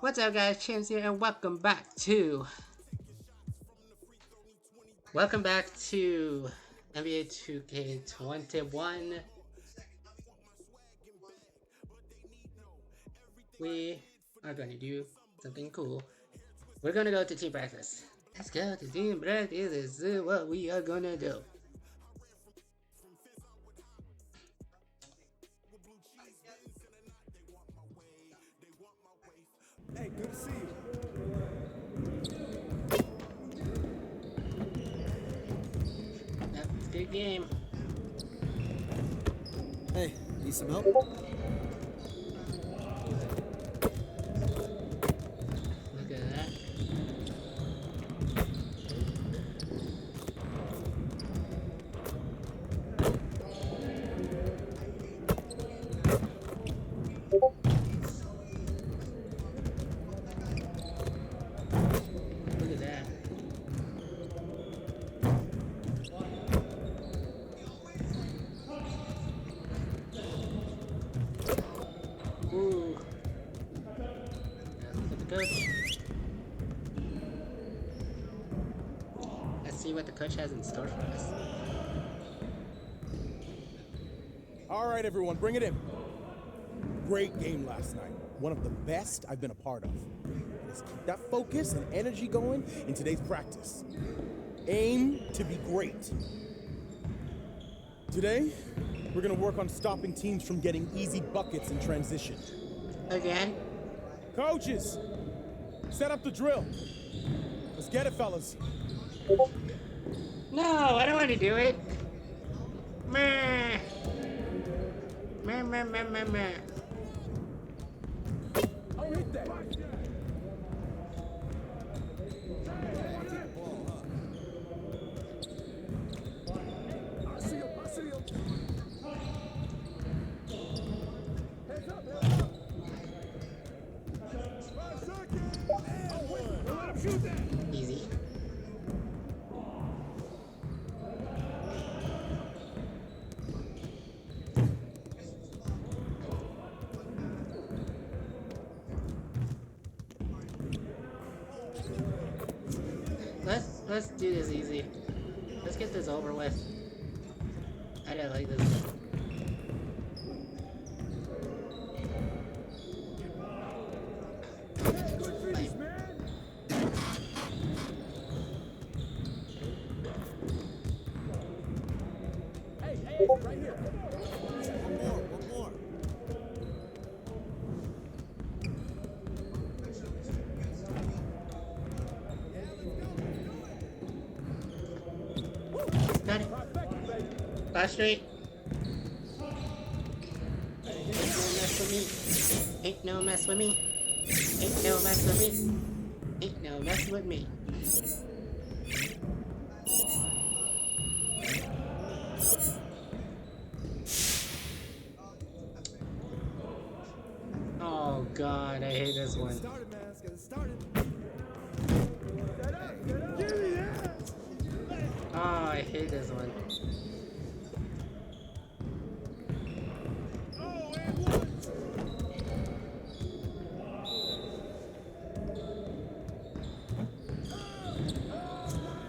What's up, guys? Chance here, and welcome back to NBA 2K21. We are gonna do something cool. We're gonna go to team practice. Let's go to team practice. This is what we are gonna do. Hey, good to see you. That's a good game. Hey, need some help? Look at that. Look at that. Ooh. Look at the coach. Let's see what the coach has in store for us. All right, everyone, bring it in. Great game last night. One of the best I've been a part of. Let's keep that focus and energy going in today's practice. Aim to be great. Today, we're gonna work on stopping teams from getting easy buckets in transition. Again? Coaches, set up the drill. Let's get it, fellas. No, I don't want to do it. Meh. Meh, meh, meh, meh, meh. I'll hit that. I see him. Heads up. Let him shoot that. Easy. Let's do this easy. Let's get this over with. I don't like this. Hey, right here. One more. Got it. Last straight. Ain't no mess with me. Ain't no mess with me. Ain't no mess with me. Oh god, I hate this one. Started, man. Let's get it started. Give me that. Oh, I hate this one. Oh, and one.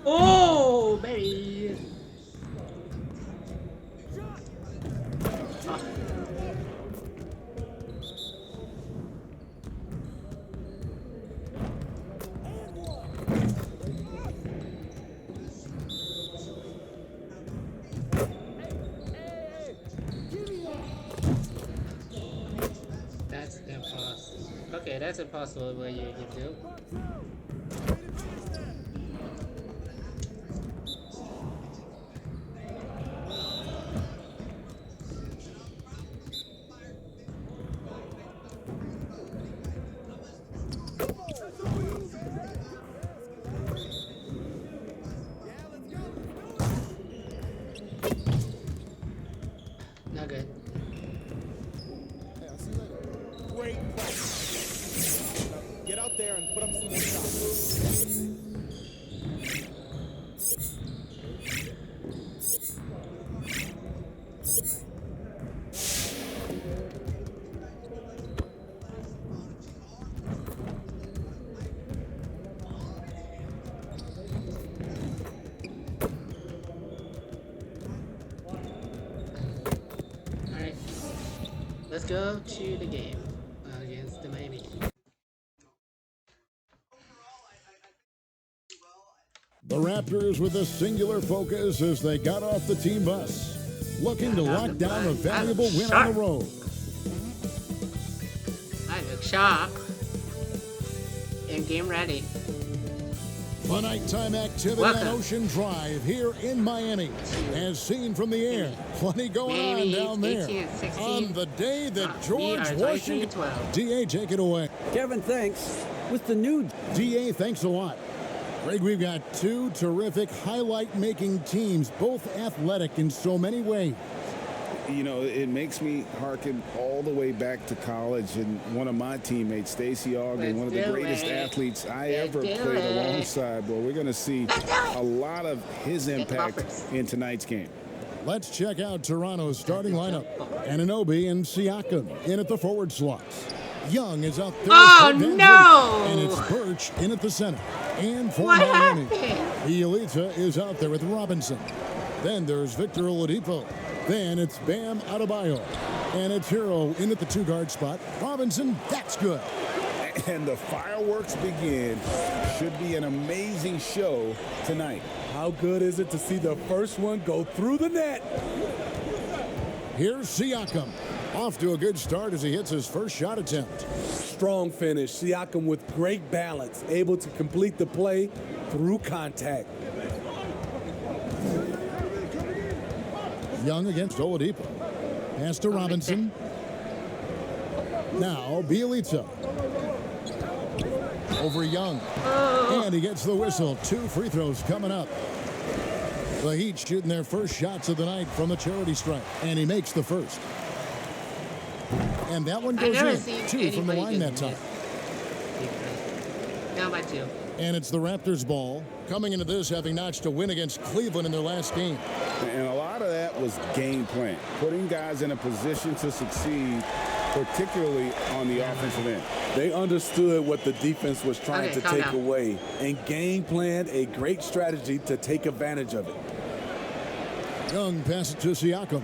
Oh, baby. Ah. That's impossible. Okay, that's impossible what you can do. Not good. Hey, I'll see you later. Great practice. Now, get out there and put up some more shots. let's go to the game against the Miami Heat. The Raptors with a singular focus as they got off the team bus, looking to lock down a valuable win on the road. I look sharp and game ready. The nighttime activity Welcome. on Ocean Drive here in Miami, as seen from the air. Plenty going on down there. 18 and 16. On the day that We George are 23 Washington. and 12. DA, take it away. Kevin, thanks. With the new DA, thanks a lot. Greg, we've got two terrific highlight-making teams, both athletic in so many ways. You know, it makes me hearken all the way back to college, and one of my teammates, Stacey Ogden, one of the greatest athletes I ever played alongside. Well, we're going to see a lot of his impact in tonight's game. Let's check out Toronto's starting lineup. Anunoby and Siakam in at the forward slots. Young is out there. Oh, for Van no! Vliet, and it's Birch in at the center. And for What Miami, happened? Bielitsa is out there with Robinson. Then there's Victor Oladipo. Then it's Bam Adebayo. And it's Hero in at the two-guard spot. Robinson, that's good. And the fireworks begin. Should be an amazing show tonight. How good is it to see the first one go through the net? Here's Siakam. Off to a good start as he hits his first shot attempt. Strong finish. Siakam with great balance, able to complete the play through contact. Young against Oladipo. Pass to Robinson. Now Bielitsa. Over Young. And he gets the whistle. 2 free throws coming up. The Heat shooting their first shots of the night from the charity stripe. And he makes the first. And that one goes in. 2 from the line that time. Down by 2. And it's the Raptors' ball. Coming into this having notched a win against Cleveland in their last game. And a lot of that was game plan, putting guys in a position to succeed, particularly on the offensive end. They understood what the defense was trying to take down. away and game planned a great strategy to take advantage of it. Young passes to Siakam.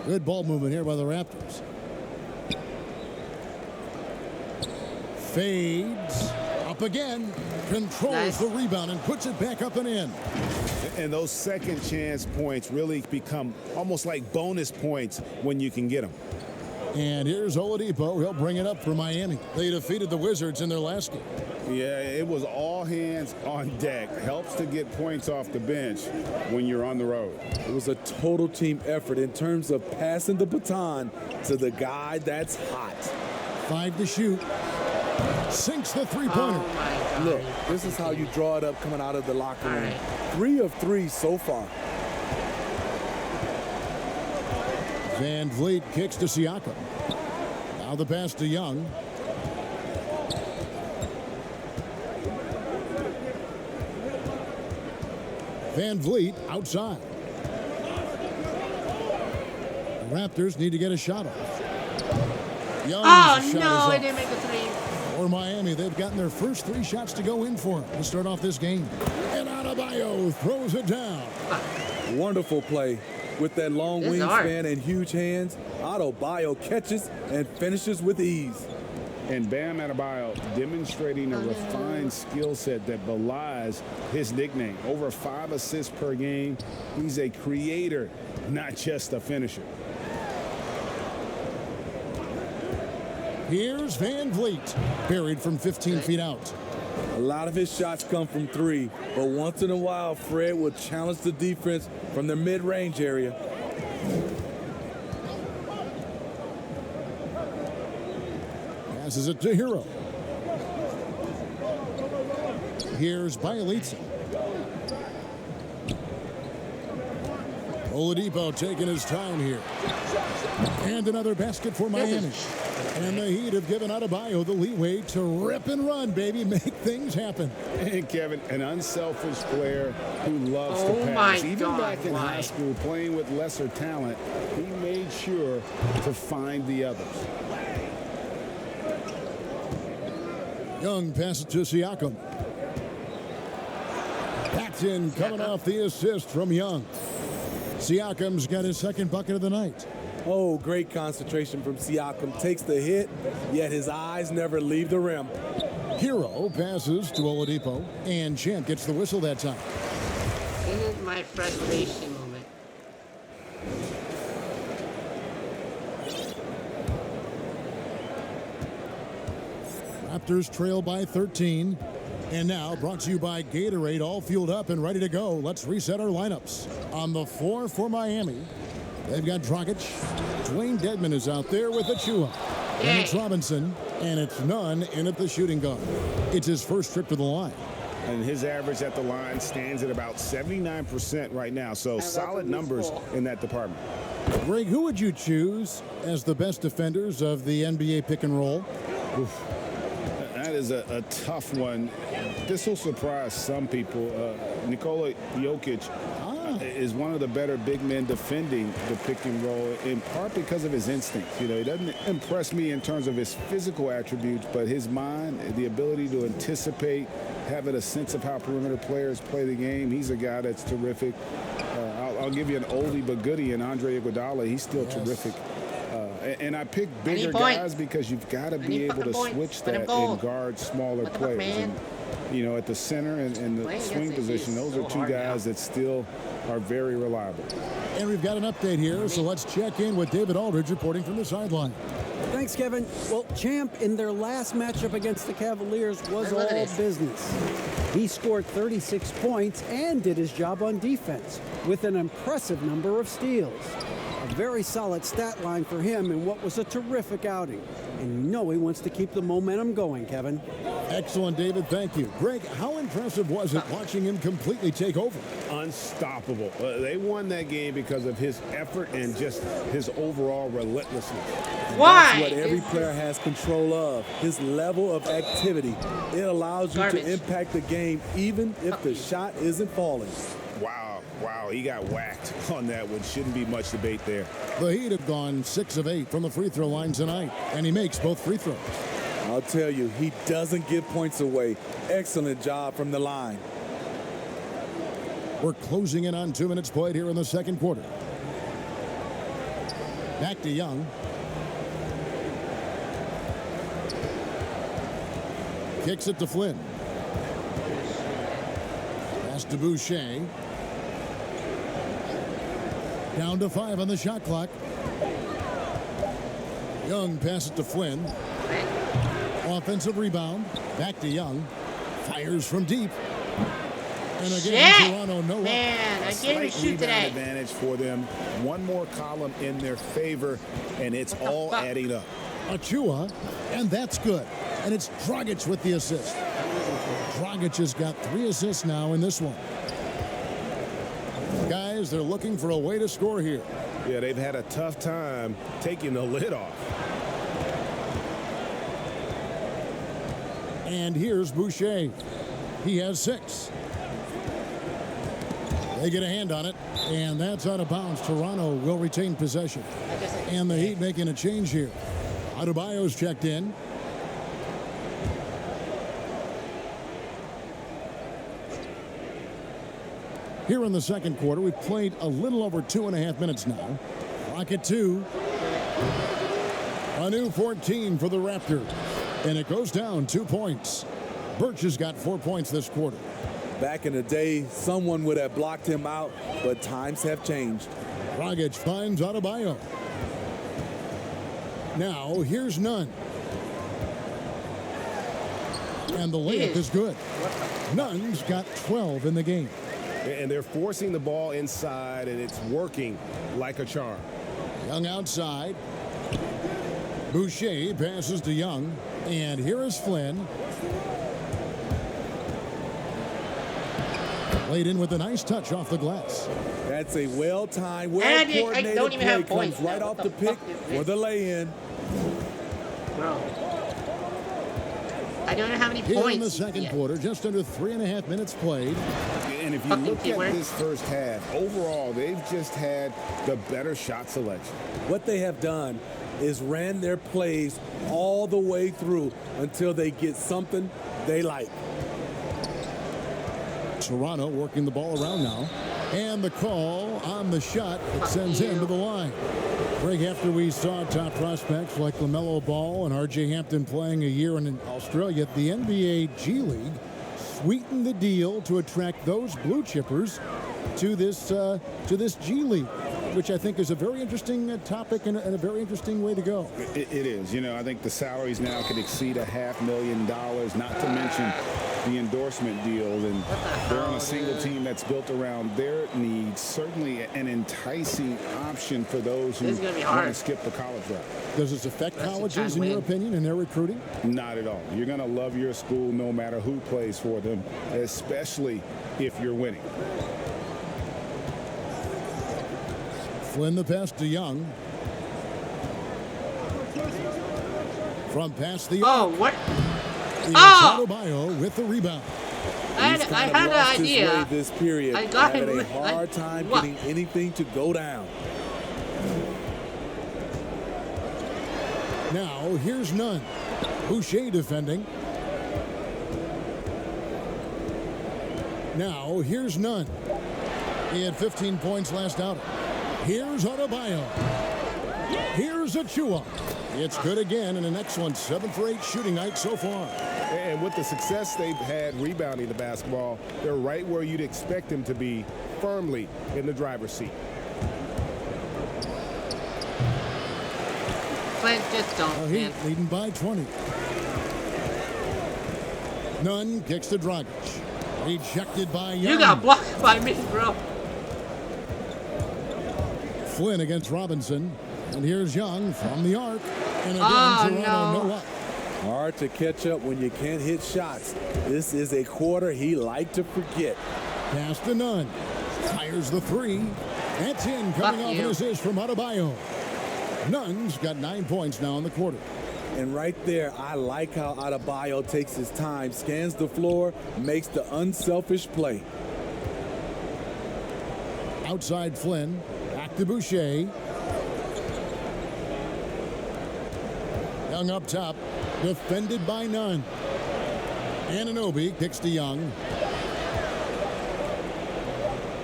Good ball movement here by the Raptors. Fades. Up again. Controls the rebound and puts it back up and in. And those second chance points really become almost like bonus points when you can get them. And here's Oladipo. He'll bring it up for Miami. They defeated the Wizards in their last game. Yeah, it was all hands on deck. Helps to get points off the bench when you're on the road. It was a total team effort in terms of passing the baton to the guy that's hot. 5 to shoot. Sinks the three-pointer. Oh my God. Look, this is how you draw it up coming out of the locker room. All right. 3 of 3 so far. Van Vliet kicks to Siakam. Now the pass to Young. Van Vliet outside. The Raptors need to get a shot off. Young's Oh shot is no, off. I didn't make the 3. For Miami, they've gotten their first 3 shots to go in for them to start off this game. And Adebayo throws it down. Wonderful play. With that long This is hard. wingspan and huge hands, Adebayo catches and finishes with ease. And Bam Adebayo demonstrating a refined skill set that belies his nickname. Over 5 assists per game. He's a creator, not just a finisher. Here's Van Vliet, buried from 15 feet out. A lot of his shots come from 3, but once in a while, Fred will challenge the defense from the mid-range area. Passes it to Hero. Here's Bielitsa. Oladipo taking his time here. And another basket for Miami. And the Heat have given Adebayo the leeway to rip and run, baby. Make things happen. And Kevin, an unselfish player who loves to Oh pass. my Even God, back in why? high school, playing with lesser talent, he made sure to find the others. Young passes to Siakam. Paxton coming off the assist from Young. Siakam's got his second bucket of the night. Oh, great concentration from Siakam. Takes the hit, yet his eyes never leave the rim. Hero passes to Oladipo, and Champ gets the whistle that time. This is my frustration moment. Raptors trail by 13. And now, brought to you by Gatorade, all fueled up and ready to go. Let's reset our lineups. On the floor for Miami, they've got Dragic. Dwayne Dedmon is out there with Achua. And it's Robinson, and it's Nunn in at the shooting guard. It's his first trip to the line. And his average at the line stands at about 79% right now. So solid numbers in that department. Greg, who would you choose as the best defenders of the NBA pick and roll? Oof. That is a tough one. This will surprise some people. Nikola Jokic is one of the better big men defending the pick and roll, in part because of his instincts. You know, he doesn't impress me in terms of his physical attributes, but his mind, the ability to anticipate, having a sense of how perimeter players play the game. He's a guy that's terrific. I'll give you an oldie but goodie in Andre Iguodala. He's still terrific. And I pick bigger guys because you've got to be able to switch that and guard smaller players. And, you know, at the center and the swing position, those are two guys that still are very reliable. And we've got an update here, so let's check in with David Aldridge reporting from the sideline. Thanks, Kevin. Well, Champ, in their last matchup against the Cavaliers, was all business. He scored 36 points and did his job on defense with an impressive number of steals. A very solid stat line for him in what was a terrific outing. And you know he wants to keep the momentum going, Kevin. Excellent, David. Thank you. Greg, how impressive was it watching him completely take over? Unstoppable. They won that game because of his effort and just his overall relentlessness. Why? That's what every player has control of. His level of activity. It allows you to impact the game even if the shot isn't falling. Wow, he got whacked on that one. Shouldn't be much debate there. The Heat have gone 6 of 8 from the free throw line tonight, and he makes both free throws. I'll tell you, he doesn't give points away. Excellent job from the line. We're closing in on 2 minutes played here in the second quarter. Back to Young. Kicks it to Flynn. Pass to Boucher. Down to 5 on the shot clock. Young passes to Flynn. Offensive rebound. Back to Young. Fires from deep. And again, Toronto no Man, I can't even shoot today. Advantage for them. One more column in their favor, and it's all adding up. Achua, and that's good. And it's Dragic with the assist. Dragic has got 3 assists now in this one. Guys, they're looking for a way to score here. Yeah, they've had a tough time taking the lid off. And here's Boucher. He has 6. They get a hand on it, and that's out of bounds. Toronto will retain possession. And the Heat making a change here. Adebayo's checked in. Here in the second quarter, we've played a little over 2.5 minutes now. Clock at 2. A new 14 for the Raptors. And it goes down 2 points. Birch has got 4 points this quarter. Back in the day, someone would have blocked him out, but times have changed. Dragic finds Adebayo. Now, here's Nunn. And the layup is good. Nunn's got 12 in the game. And they're forcing the ball inside, and it's working like a charm. Young outside. Boucher passes to Young. And here is Flynn. Laid in with a nice touch off the glass. That's a well-timed, well-coordinated play. Comes right off the pick for the lay-in. Bro. I don't know how many Here points. in the second quarter, just under 3.5 minutes played. And if you look at this first half, overall, they've just had the better shot selection. What they have done is ran their plays all the way through until they get something they like. Toronto working the ball around now. And the call on the shot. It sends him to the line. Greg, after we saw top prospects like LaMelo Ball and R.J. Hampton playing a year in Australia, the NBA G League sweetened the deal to attract those blue chippers to this G League, which I think is a very interesting topic and a very interesting way to go. It is. You know, I think the salaries now could exceed $500,000, not to mention the endorsement deals, and they're on a single team that's built around their needs. Certainly an enticing option for those who want to skip the college route. Does this affect colleges, in your opinion, in their recruiting? Not at all. You're going to love your school no matter who plays for them, especially if you're winning. Flynn the pass to Young. From past the what? Adebayo with the rebound. I had an idea. This period, I got having a hard time getting anything to go down. Now here's Nunn. Boucher defending. Now here's Nunn. He had 15 points last outing. Here's Adebayo. Here's Achua. It's good again, and an excellent 7 for 8 shooting night so far. And with the success they've had rebounding the basketball, they're right where you'd expect them to be, firmly in the driver's seat. But just don't, Heat leading by 20. Nunn kicks to Dragic. Rejected by Young. You got blocked by me, bro. Flynn against Robinson. And here's Young from the arc. And again, Toronto no up. Hard to catch up when you can't hit shots. This is a quarter he liked to forget. Pass to Nunn. Fires the three. That's in. Coming off an assist from Adebayo. Nunn's got 9 points now in the quarter. And right there, I like how Adebayo takes his time, scans the floor, makes the unselfish play. Outside Flynn. Back to Boucher. Young up top. Defended by Nunn. Anunoby kicks to Young.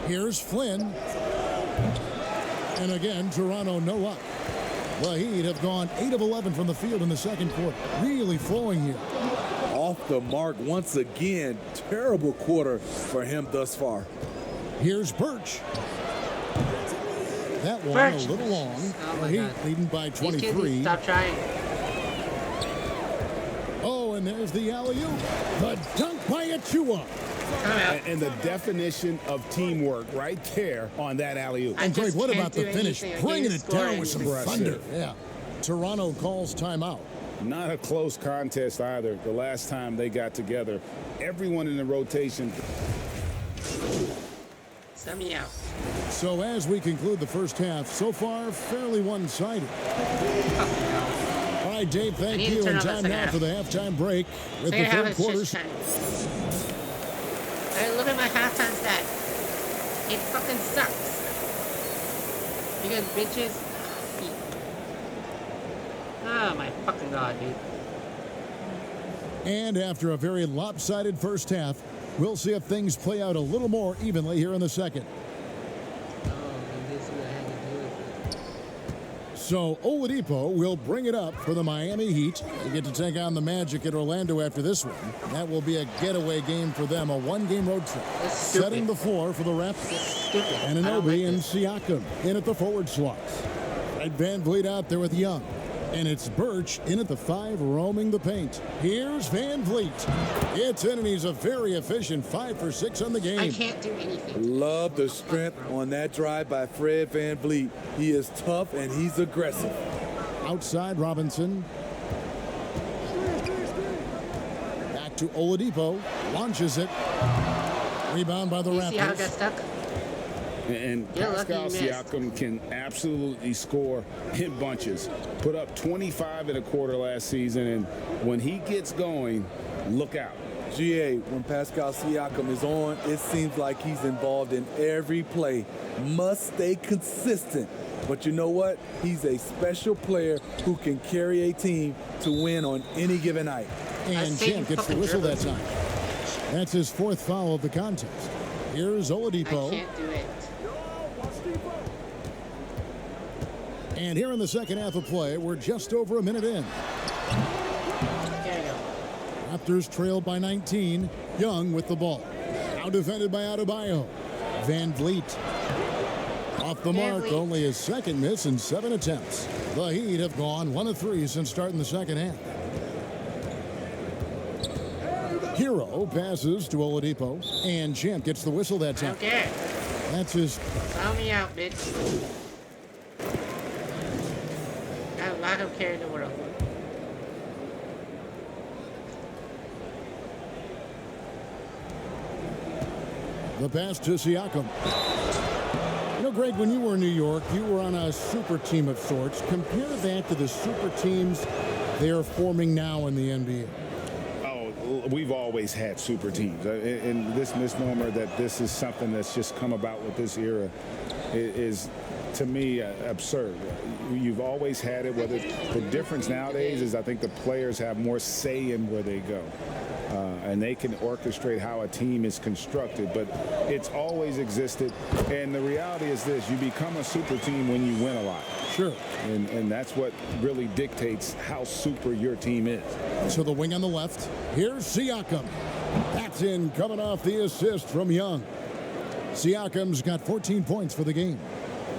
Here's Flynn. And again, Toronto no luck. The Heat have gone 8 of 11 from the field in the second quarter. Really flowing here. Off the mark once again. Terrible quarter for him thus far. Here's Birch. That one a little long. The Heat leading by 23. Stop trying. Oh, and there's the alley-oop. The dunk by Achua. And the definition of teamwork right there on that alley-oop. And Greg, what about the finish? Bringing it down with some thunder. Yeah. Toronto calls timeout. Not a close contest either. The last time they got together, everyone in the rotation. Send me out. So as we conclude the first half, so far fairly one-sided. All right, Dave, thank you. And time now for the halftime break with the third quarters. Hey, look at my halftime stat. It fucking sucks. Because bitches. Oh my fucking god, dude. And after a very lopsided first half, we'll see if things play out a little more evenly here in the second. So Oladipo will bring it up for the Miami Heat. They get to take on the Magic at Orlando after this one. That will be a getaway game for them, a one-game road trip. Setting the floor for the Raptors. Anunoby and Siakam in at the forward slots. Red VanVleet out there with Young. And it's Birch in at the 5, roaming the paint. Here's VanVleet. It's in, and he's a very efficient 5 for 6 on the game. I can't do anything. Love the strength on that drive by Fred VanVleet. He is tough and he's aggressive. Outside Robinson. Back to Oladipo. Launches it. Rebound by the Raptors. See how it got stuck? And Pascal Siakam can absolutely score in bunches. Put up 25 in a quarter last season, and when he gets going, look out. GA, when Pascal Siakam is on, it seems like he's involved in every play. Must stay consistent. But you know what? He's a special player who can carry a team to win on any given night. And Champ gets the whistle that time. That's his 4th foul of the contest. Here's Oladipo. I can't do it. And here in the second half of play, we're just over a minute in. There you go. Raptors trailed by 19. Young with the ball. Now defended by Adebayo. Van Vliet. Off the mark, only his second miss in 7 attempts. The Heat have gone 1 of 3 since starting the second half. Hero passes to Oladipo, and Champ gets the whistle that time. Okay. That's his. Foul me out, bitch. I have a lot of care in the world. The pass to Siakam. You know, Greg, when you were in New York, you were on a super team of sorts. Compare that to the super teams they are forming now in the NBA. We've always had super teams, and this misnomer that this is something that's just come about with this era is to me absurd. You've always had it. Whether the difference nowadays is I think the players have more say in where they go, and they can orchestrate how a team is constructed, but it's always existed. And the reality is this: you become a super team when you win a lot. Sure. And that's what really dictates how super your team is. So the wing on the left. Here's Siakam. That's in, coming off the assist from Young. Siakam's got 14 points for the game.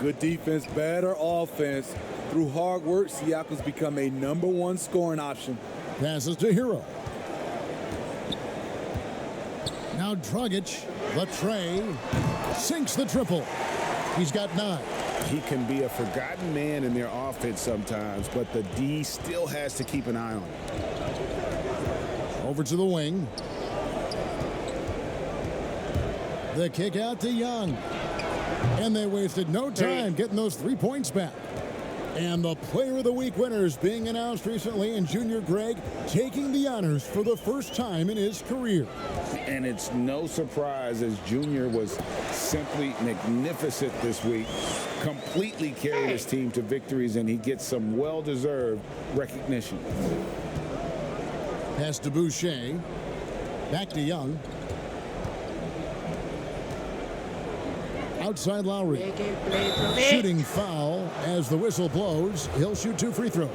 Good defense, better offense. Through hard work, Siakam's become a #1 scoring option. Passes to Hero. Now Dragic. Latrey sinks the triple. He's got 9. He can be a forgotten man in their offense sometimes, but the D still has to keep an eye on him. Over to the wing. The kick out to Young. And they wasted no time getting those 3 points back. And the Player of the Week winners being announced recently, and Junior Greg taking the honors for the first time in his career. And it's no surprise, as Junior was simply magnificent this week, completely carried his team to victories, and he gets some well-deserved recognition. Pass to Boucher. Back to Young. Outside Lowry. Shooting foul as the whistle blows. He'll shoot 2 free throws.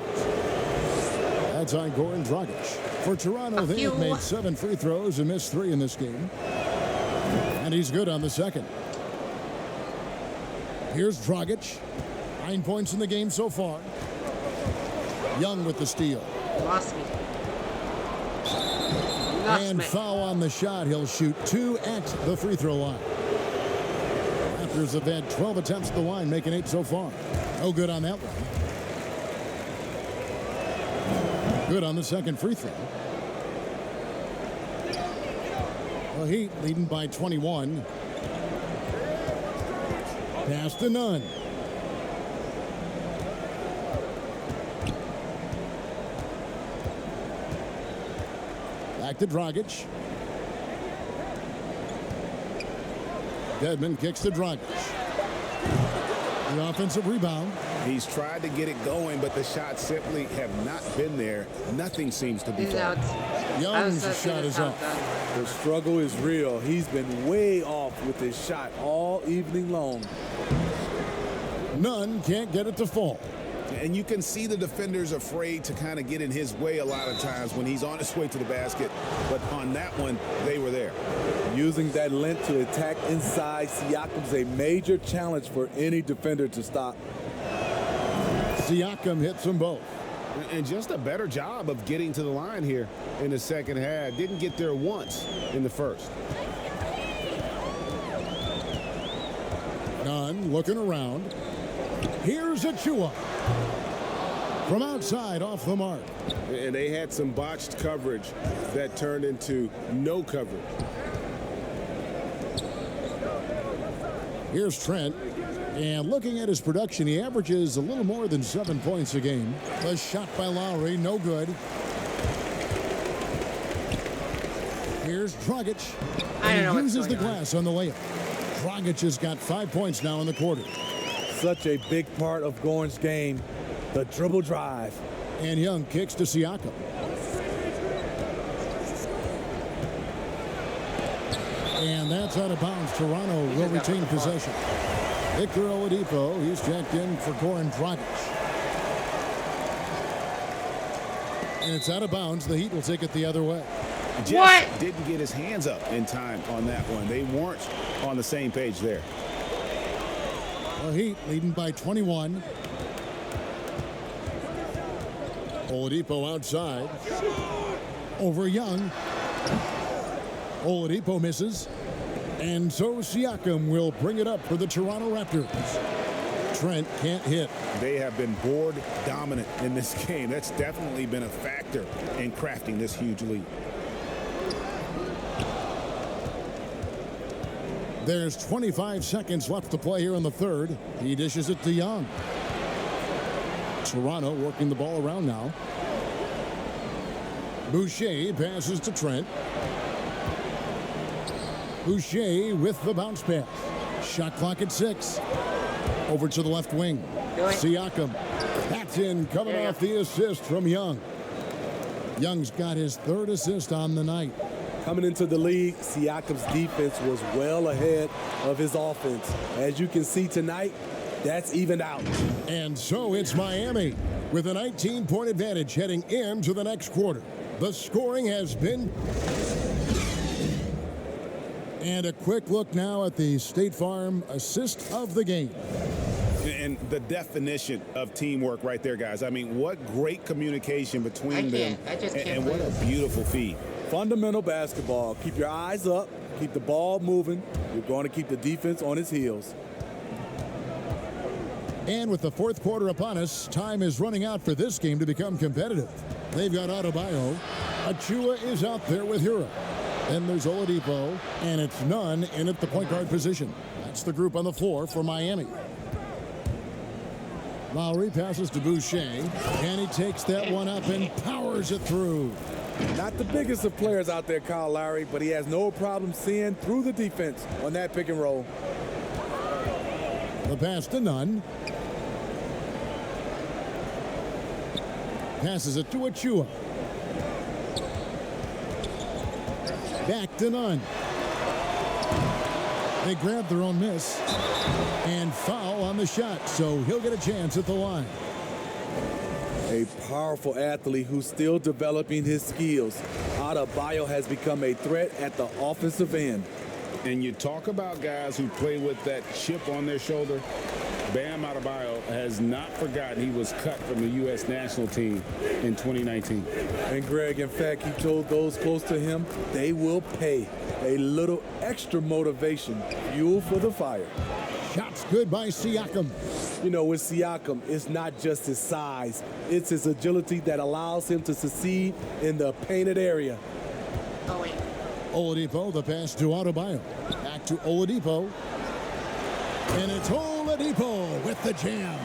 That's on Goran Dragic. For Toronto, they have made 7 free throws and missed 3 in this game. And he's good on the second. Here's Dragic. 9 points in the game so far. Young with the steal. Lost me. And foul on the shot. He'll shoot 2 at the free throw line. Raptors have had 12 attempts at the line, making 8 so far. No good on that one. Good on the second free throw. The Heat leading by 21. Pass to Nunn. Back to Dragic. Dedmon kicks to Dragic. The offensive rebound. He's tried to get it going, but the shots simply have not been there. Nothing seems to be done. Young's shot is off. The struggle is real. He's been way off with his shot all evening long. Nunn can't get it to fall. And you can see the defenders afraid to kind of get in his way a lot of times when he's on his way to the basket. But on that one, they were there. Using that length to attack inside, Siakam's a major challenge for any defender to stop. Siakam hits them both. And just a better job of getting to the line here in the second half. Didn't get there once in the first. Nunn looking around. Here's Achua. From outside, off the mark. And they had some botched coverage that turned into no coverage. Here's Trent. And looking at his production, he averages a little more than 7 points a game. A shot by Lowry, no good. Here's Dragic. And he uses the glass on the layup. Dragic has got 5 points now in the quarter. Such a big part of Goran's game, the dribble drive. And Young kicks to Siakam. And that's out of bounds. Toronto will retain possession. Victor Oladipo, he's checked in for Goran Dragic. And it's out of bounds. The Heat will take it the other way. Just didn't get his hands up in time on that one. They weren't on the same page there. The Heat leading by 21. Oladipo outside. Over Young. Oladipo misses. And so Siakam will bring it up for the Toronto Raptors. Trent can't hit. They have been board dominant in this game. That's definitely been a factor in crafting this huge lead. There's 25 seconds left to play here in the third. He dishes it to Young. Toronto working the ball around now. Boucher passes to Trent. Boucher with the bounce pass. Shot clock at 6. Over to the left wing. Siakam. That's in, coming off the assist from Young. Young's got his third assist on the night. Coming into the league, Siakam's defense was well ahead of his offense. As you can see tonight, that's evened out. And so it's Miami with a 19-point advantage heading into the next quarter. The scoring has been... And a quick look now at the State Farm assist of the game. And the definition of teamwork right there, guys. I mean, what great communication between them. And what a beautiful feed. Fundamental basketball. Keep your eyes up. Keep the ball moving. You're going to keep the defense on its heels. And with the fourth quarter upon us, time is running out for this game to become competitive. They've got Adebayo. Achua is out there with Hura. Then there's Oladipo, and it's Nunn in at the point guard position. That's the group on the floor for Miami. Lowry passes to Boucher, and he takes that one up and powers it through. Not the biggest of players out there, Kyle Lowry, but he has no problem seeing through the defense on that pick and roll. The pass to Nunn. Passes it to Achua. Back to Nunn. They grab their own miss. And foul on the shot, so he'll get a chance at the line. A powerful athlete who's still developing his skills. Adebayo has become a threat at the offensive end. And you talk about guys who play with that chip on their shoulder. Bam Adebayo has not forgotten he was cut from the U.S. national team in 2019. And Greg, in fact, he told those close to him they will pay. A little extra motivation, fuel for the fire. Shots good by Siakam. You know, with Siakam, it's not just his size. It's his agility that allows him to succeed in the painted area. Oladipo, the pass to Adebayo. Back to Oladipo. And it's Oladipo with the jam.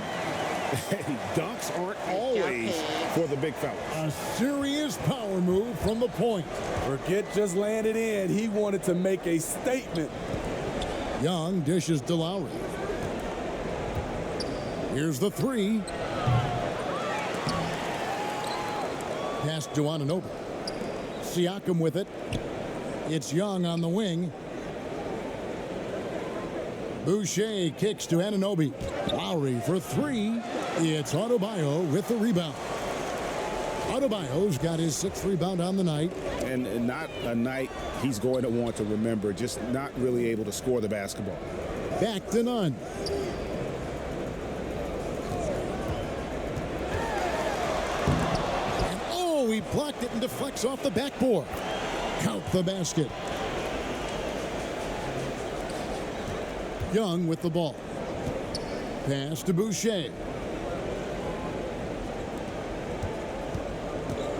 Hey, dunks aren't always for the big fella. A serious power move from the point. Forget just laying it in. He wanted to make a statement. Young dishes to Lowry. Here's the three. Pass to Anunoby. Siakam with it. It's Young on the wing. Boucher kicks to Anunoby. Lowry for three. It's Adebayo with the rebound. Adebayo's got his sixth rebound on the night. And not a night he's going to want to remember, just not really able to score the basketball. Back to Nunn. And oh, he blocked it and deflects off the backboard. Count the basket. Young with the ball. Pass to Boucher.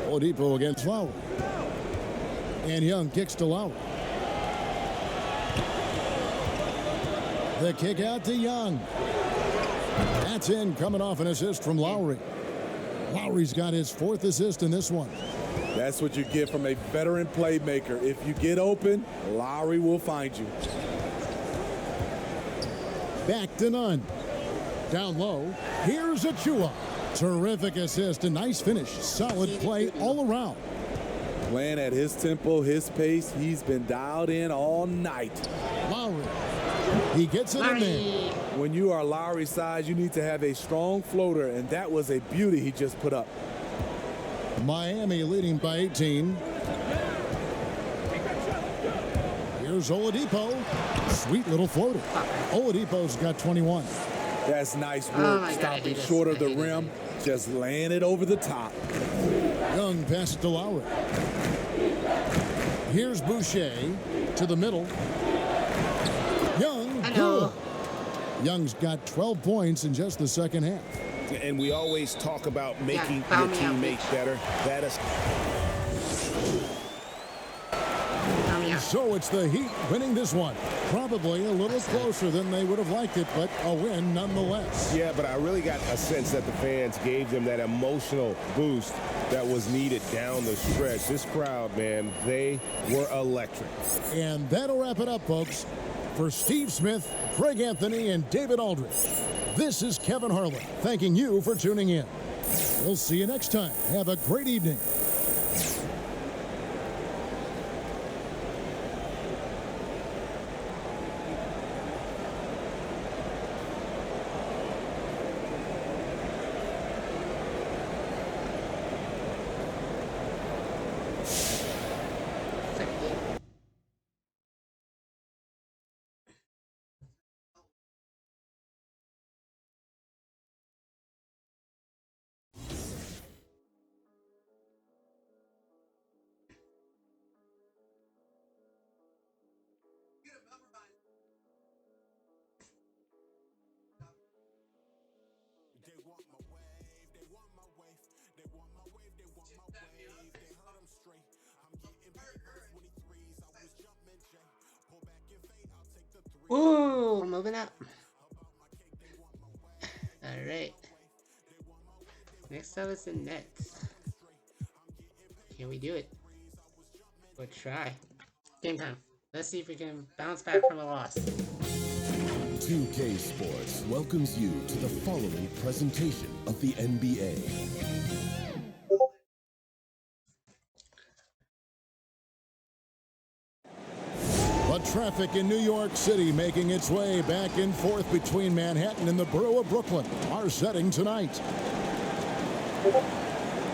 Oladipo against Lowry. And Young kicks to Lowry. The kick out to Young. That's in, coming off an assist from Lowry. Lowry's got his fourth assist in this one. That's what you get from a veteran playmaker. If you get open, Lowry will find you. Back to Nunn. Down low. Here's Achua. Terrific assist. A nice finish. Solid play all around. Playing at his tempo, his pace. He's been dialed in all night. Lowry. He gets it in there. When you are Lowry size, you need to have a strong floater, and that was a beauty he just put up. Miami leading by 18. Here's Oladipo. Sweet little floater. Oladipo's got 21. That's nice work. Oh Stopping short of the rim, just laying it over the top. Young passes to Lowry. Here's Boucher to the middle. Young. Hello. Young's got 12 points in just the second half. And we always talk about making Yeah, your foul me out, teammates better. That is. So it's the Heat winning this one. Probably a little closer than they would have liked it, but a win nonetheless. Yeah, but I really got a sense that the fans gave them that emotional boost that was needed down the stretch. This crowd, man, they were electric. And that'll wrap it up, folks. For Steve Smith, Greg Anthony, and David Aldridge, this is Kevin Harlan thanking you for tuning in. We'll see you next time. Have a great evening. Ooh, moving up. All right. Next up is the Nets. Can we do it? We'll try. Game time. Let's see if we can bounce back from a loss. 2K Sports welcomes you to the following presentation of the NBA. Traffic in New York City making its way back and forth between Manhattan and the borough of Brooklyn. Our setting tonight.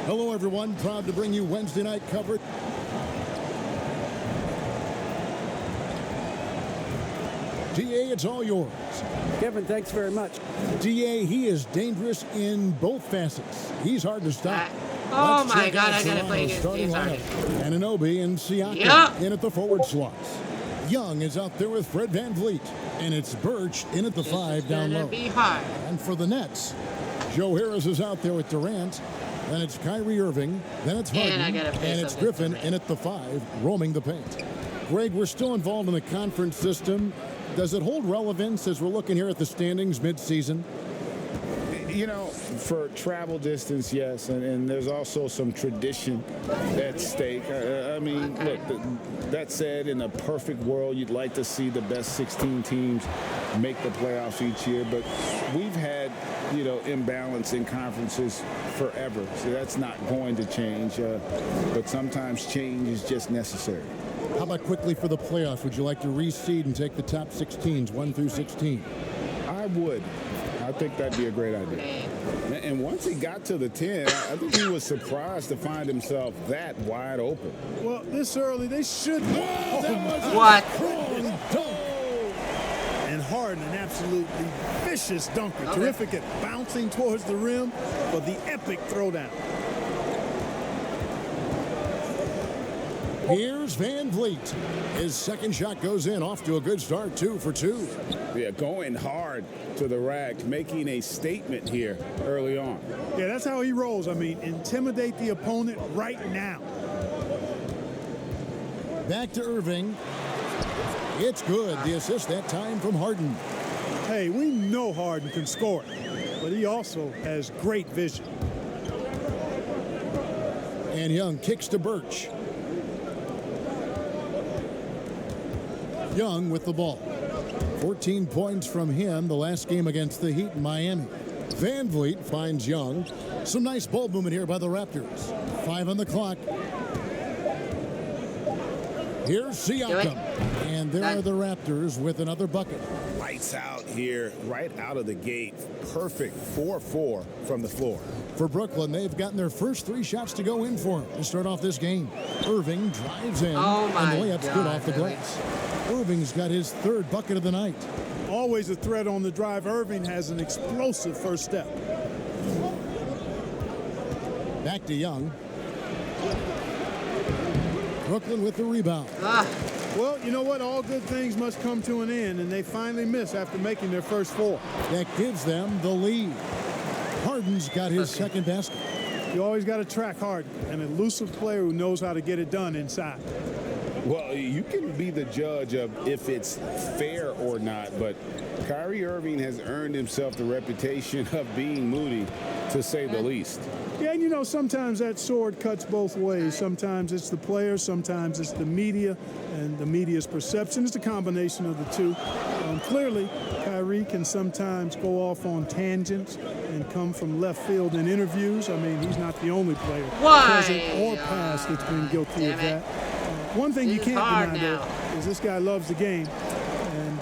Hello, everyone. Proud to bring you Wednesday night coverage. DA, it's all yours. Kevin, thanks very much. DA, he is dangerous in both facets. He's hard to stop. Oh my God, I gotta play against James Harden. Anunoby and Siakam in at the forward slots. Young is out there with Fred VanVleet, and it's Birch in at the 5 down low. Be hard. And for the Nets, Joe Harris is out there with Durant. Then it's Kyrie Irving. Then it's Harden. And it's Griffin in at the 5, roaming the paint. Greg, we're still involved in the conference system. Does it hold relevance as we're looking here at the standings mid-season? You know, for travel distance, yes, and there's also some tradition at stake. I mean, look, that said, in a perfect world, you'd like to see the best 16 teams make the playoffs each year, but we've had, you know, imbalance in conferences forever, so that's not going to change, but sometimes change is just necessary. How about quickly for the playoffs? Would you like to reseed and take the top 16s, 1 through 16? I would. I think that'd be a great idea. And once he got to the 10, I think he was surprised to find himself that wide open. Well, this early, they should. What? And Harden, an absolutely vicious dunker. Okay. Terrific at bouncing towards the rim for the epic throwdown. Here's VanVleet. His second shot goes in, off to a good start, 2 for 2. Yeah, going hard to the rack, making a statement here early on. Yeah, that's how he rolls. I mean, intimidate the opponent right now. Back to Irving. It's good. The assist that time from Harden. Hey, we know Harden can score, but he also has great vision. And Young kicks to Birch. Young with the ball. 14 points from him the last game against the Heat in Miami. VanVleet finds Young. Some nice ball movement here by the Raptors. 5 on the clock. Here's Siakam. And there are the Raptors with another bucket. Lights out here, right out of the gate. Perfect 4-4 from the floor. For Brooklyn, they've gotten their first 3 shots to go in for them to start off this game. Irving drives in, and the layup's good off the glass. Irving's got his 3rd bucket of the night. Always a threat on the drive. Irving has an explosive first step. Back to Young. Brooklyn with the rebound. Well, you know what? All good things must come to an end, and they finally miss after making their first 4. That gives them the lead. Harden's got his 2nd basket. You always got to track Harden, an elusive player who knows how to get it done inside. Well, you can be the judge of if it's fair or not, but Kyrie Irving has earned himself the reputation of being moody, to say the least. Yeah, and you know, sometimes that sword cuts both ways. Sometimes it's the player, sometimes it's the media, and the media's perception is a combination of the two. Clearly, Kyrie can sometimes go off on tangents and come from left field in interviews. I mean, he's not the only player, present or past, that's been guilty of that. One thing you can't deny, though, is this guy loves the game, and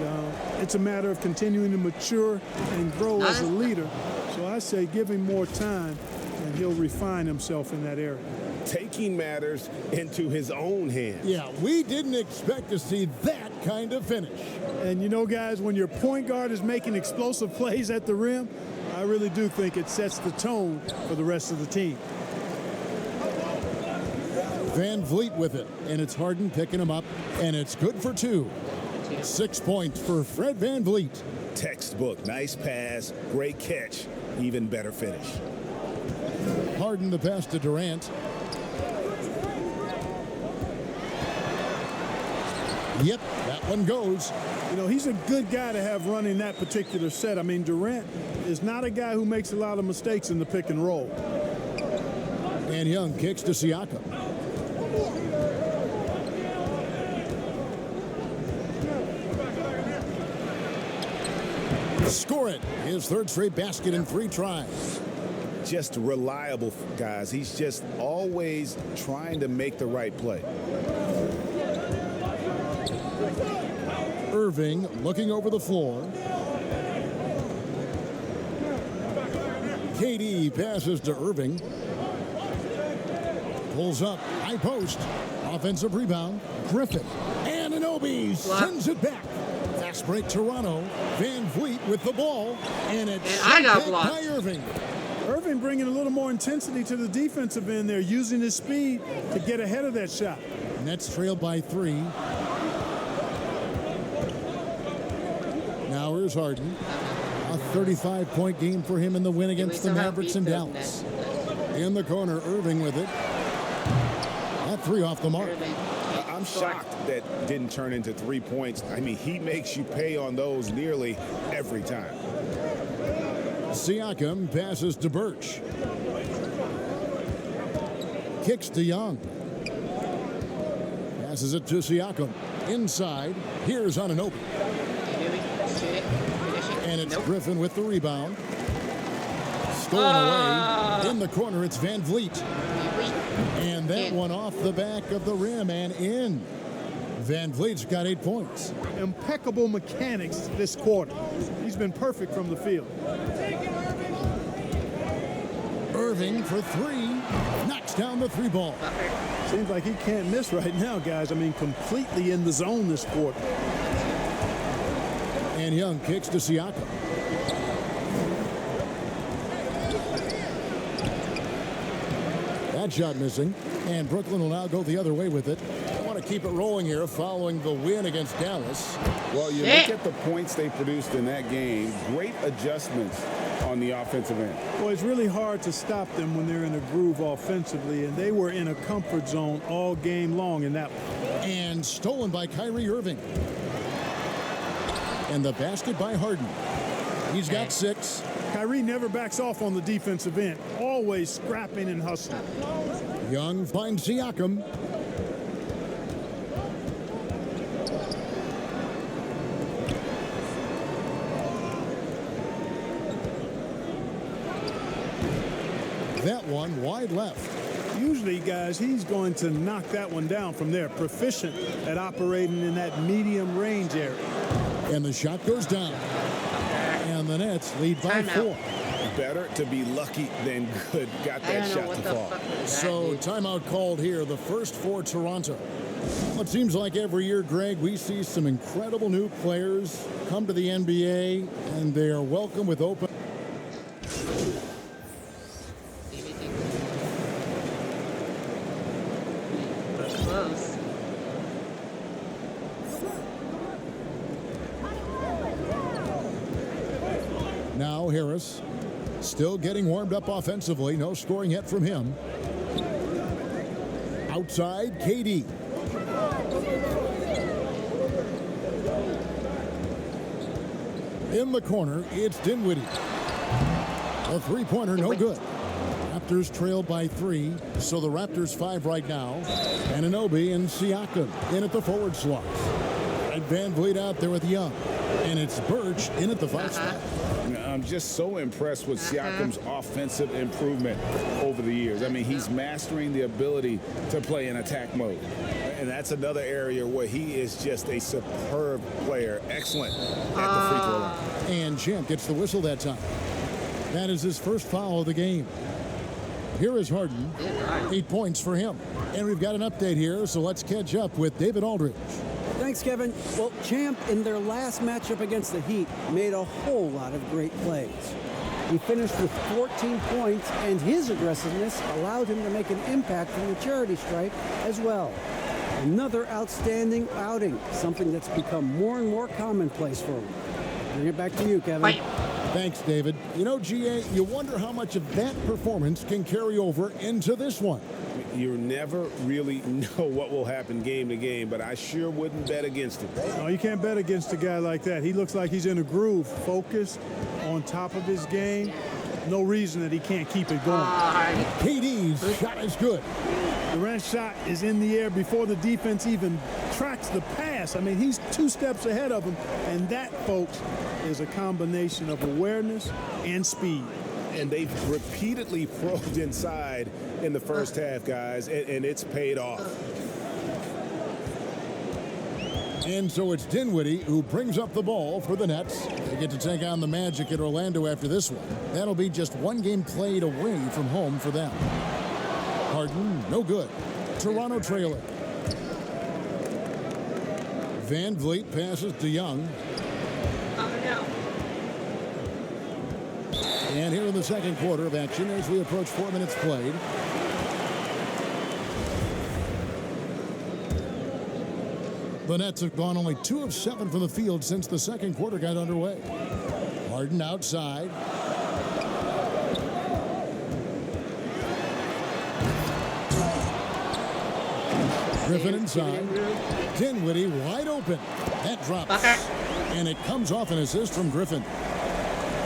it's a matter of continuing to mature and grow as a leader. So I say give him more time, and he'll refine himself in that area. Taking matters into his own hands. Yeah, we didn't expect to see that kind of finish. And you know, guys, when your point guard is making explosive plays at the rim, I really do think it sets the tone for the rest of the team. Van Vliet with it, and it's Harden picking him up, and it's good for 2. 6 points for Fred Van Vliet. Textbook, nice pass, great catch, even better finish. Harden the pass to Durant. Yep, that one goes. You know, he's a good guy to have running that particular set. I mean, Durant is not a guy who makes a lot of mistakes in the pick and roll. And Young kicks to Siakam. Score it. His 3rd straight basket in 3 tries. Just reliable, guys. He's just always trying to make the right play. Irving looking over the floor. KD passes to Irving. Pulls up, high post. Offensive rebound. Griffin. Anunoby sends it back. Fast break Toronto. Van Vliet with the ball. And it's I got blocked by Irving. Irving bringing a little more intensity to the defensive end there, using his speed to get ahead of that shot. Nets trailed by 3. Now here's Harden. A 35-point game for him in the win against the Mavericks in Dallas. In the corner, Irving with it. That 3 off the mark. I'm shocked that didn't turn into 3 points. I mean, he makes you pay on those nearly every time. Siakam passes to Birch. Kicks to Young. Passes it to Siakam. Inside. Here's Anunoby. And it's Griffin with the rebound. Stolen away. In the corner, it's Van Vliet. And that one off the back of the rim and in. Van Vliet's got 8 points. Impeccable mechanics this quarter. He's been perfect from the field. Irving for 3. Knocks down the 3 ball. Seems like he can't miss right now, guys. I mean, completely in the zone this quarter. And Young kicks to Siakam. That shot missing. And Brooklyn will now go the other way with it. I want to keep it rolling here following the win against Dallas. Well, you look at the points they produced in that game. Great adjustments on the offensive end. Well, it's really hard to stop them when they're in a groove offensively, and they were in a comfort zone all game long in that one. And stolen by Kyrie Irving. And the basket by Harden. He's got 6. Kyrie never backs off on the defensive end, always scrapping and hustling. Young finds Siakam. That one wide left. You usually, guys, he's going to knock that one down from there. Proficient at operating in that medium range area. And the shot goes down. And the Nets lead by 4. Better to be lucky than good. Got that shot to fall. So timeout called here, the first for Toronto. Well, it seems like every year, Greg, we see some incredible new players come to the NBA, and they are welcome with open. Close. Now Harris, still getting warmed up offensively. No scoring yet from him. Outside, KD. In the corner, it's Dinwiddie. A three-pointer, no good. Raptors trailed by 3, so the Raptors 5 right now. Anunoby and Siakam in at the forward slots. And Van Vliet out there with Young. And it's Birch in at the 5 spot. I'm just so impressed with Siakam's offensive improvement over the years. I mean, he's mastering the ability to play in attack mode. And that's another area where he is just a superb player. Excellent at the free throw line. And Champ gets the whistle that time. That is his first foul of the game. Here is Harden. 8 points for him. And we've got an update here, so let's catch up with David Aldridge. Thanks, Kevin. Well, Champ, in their last matchup against the Heat, made a whole lot of great plays. He finished with 14 points, and his aggressiveness allowed him to make an impact from the charity stripe as well. Another outstanding outing, something that's become more and more commonplace for him. Bring it back to you, Kevin. Wait. Thanks, David. You know, GA, you wonder how much of that performance can carry over into this one. You never really know what will happen game to game, but I sure wouldn't bet against it. No, you can't bet against a guy like that. He looks like he's in a groove, focused, on top of his game. No reason that he can't keep it going. KD's shot is good. Durant's shot is in the air before the defense even tracks the pass. I mean, he's 2 steps ahead of him, and that, folks, is a combination of awareness and speed. And they've repeatedly probed inside in the first half, guys, and it's paid off. And so it's Dinwiddie who brings up the ball for the Nets. They get to take on the Magic at Orlando after this one. That'll be just 1 game played away from home for them. Harden, no good. Toronto trailer. Van Vliet passes to Young. And here in the second quarter of action as we approach 4 minutes played. The Nets have gone only 2 of 7 from the field since the second quarter got underway. Harden outside. Griffin inside. Dinwiddie wide open. That drops. And it comes off an assist from Griffin.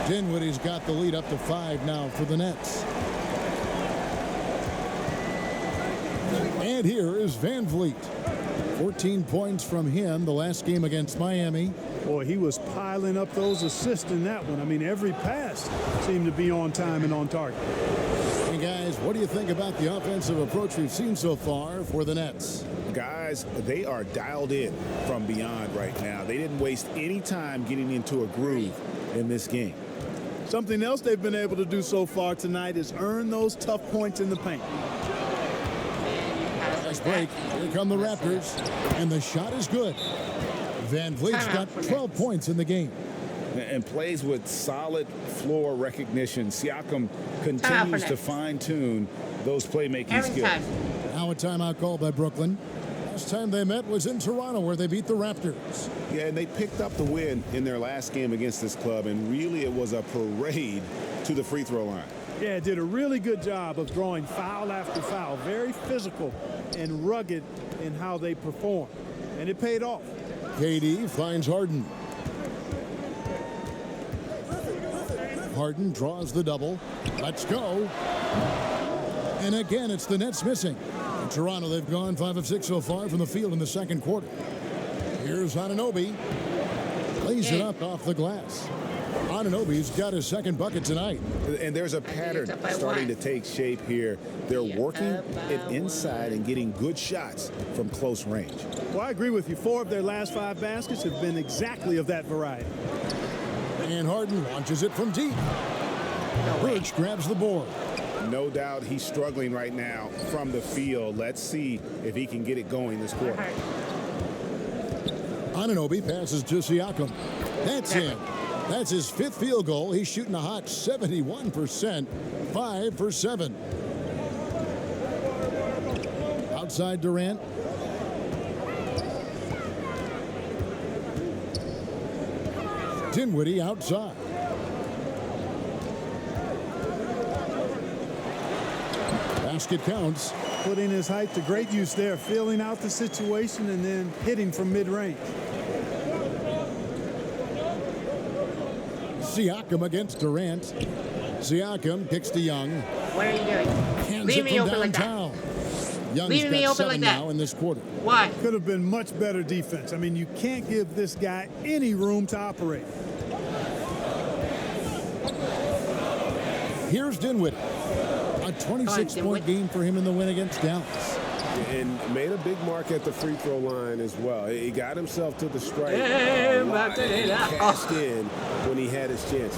Dinwiddie's got the lead up to 5 now for the Nets. And here is Van Vliet. 14 points from him the last game against Miami. Boy, he was piling up those assists in that one. I mean, every pass seemed to be on time and on target. Hey, guys, what do you think about the offensive approach we've seen so far for the Nets? Guys, they are dialed in from beyond right now. They didn't waste any time getting into a groove in this game. Something else they've been able to do so far tonight is earn those tough points in the paint. Nice break. Here come the Raptors. And the shot is good. Van Vliet's got 12 points in the game. And plays with solid floor recognition. Siakam continues to fine-tune those playmaking skills. Now a timeout called by Brooklyn. Last time they met was in Toronto, where they beat the Raptors. Yeah, and they picked up the win in their last game against this club, and really it was a parade to the free throw line. Yeah, did a really good job of drawing foul after foul. Very physical and rugged in how they perform. And it paid off. KD finds Harden. Harden draws the double. Let's go. And again, it's the Nets missing. In Toronto, they've gone 5 of 6 so far from the field in the second quarter. Here's Anunoby. Lays it up off the glass. Anunoby's got his second bucket tonight. And there's a pattern starting to take shape here. They're working it inside and getting good shots from close range. Well, I agree with you. 4 of their last 5 baskets have been exactly of that variety. And Harden launches it from deep. Birch grabs the board. No doubt he's struggling right now from the field. Let's see if he can get it going this quarter. Anunoby passes to Siakam. That's in. That's his 5th field goal. He's shooting a hot 71%, 5 for 7. Outside Durant. Dinwiddie outside. Basket counts. Putting his height to great use there, feeling out the situation and then hitting from mid-range. Siakam against Durant. Siakam kicks to Young. What are you doing? Hands Leave it me from open like that. downtown. Young's Leave me got open 7 like that. now in this quarter. Why? Could have been much better defense. I mean, you can't give this guy any room to operate. Here's Dinwiddie. A 26-point game for him in the win against Dallas. And made a big mark at the free throw line as well. He got himself to the strike Yeah, line and oh. cashed in when he had his chance.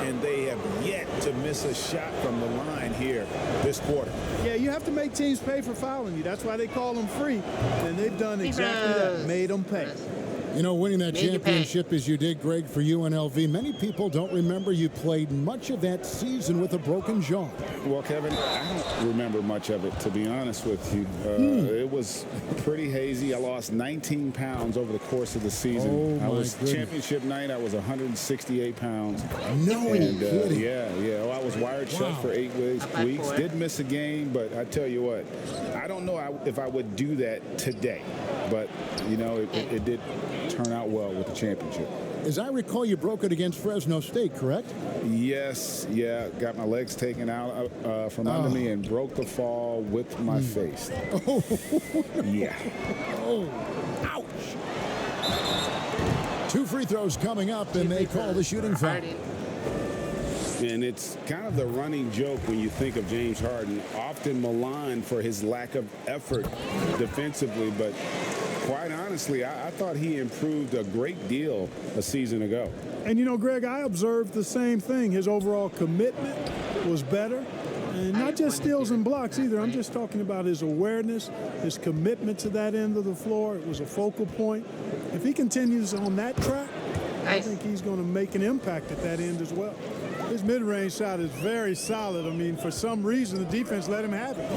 And they have yet to miss a shot from the line here this quarter. Yeah, you have to make teams pay for fouling you. That's why they call them free. And they've done exactly that, made them pay. You know, winning that Made you pay. championship as you did, Greg, for UNLV, many people don't remember you played much of that season with a broken jaw. Well, Kevin, I don't remember much of it, to be honest with you. It was pretty hazy. I lost 19 pounds over the course of the season. Oh, I was my goodness. championship night. I was 168 pounds. No And kidding. yeah. Well, I was wired shut Wow. for 8 weeks. Up by 4. Did miss a game, but I tell you what, I don't know if I would do that today. But, you know, it did turn out well with the championship. As I recall, you broke it against Fresno State, correct? Yes, yeah. Got my legs taken out from under me and broke the fall with my face. Yeah. Oh, ouch. 2 free throws coming up, and they call the shooting foul. Harden. And it's kind of the running joke when you think of James Harden, often maligned for his lack of effort defensively, but quite honestly, I thought he improved a great deal a season ago. And, you know, Greg, I observed the same thing. His overall commitment was better. And not just steals and blocks either. I'm just talking about his awareness, his commitment to that end of the floor. It was a focal point. If he continues on that track, I Nice. think he's going to make an impact at that end as well. His mid-range shot is very solid. I mean, for some reason, the defense let him have it.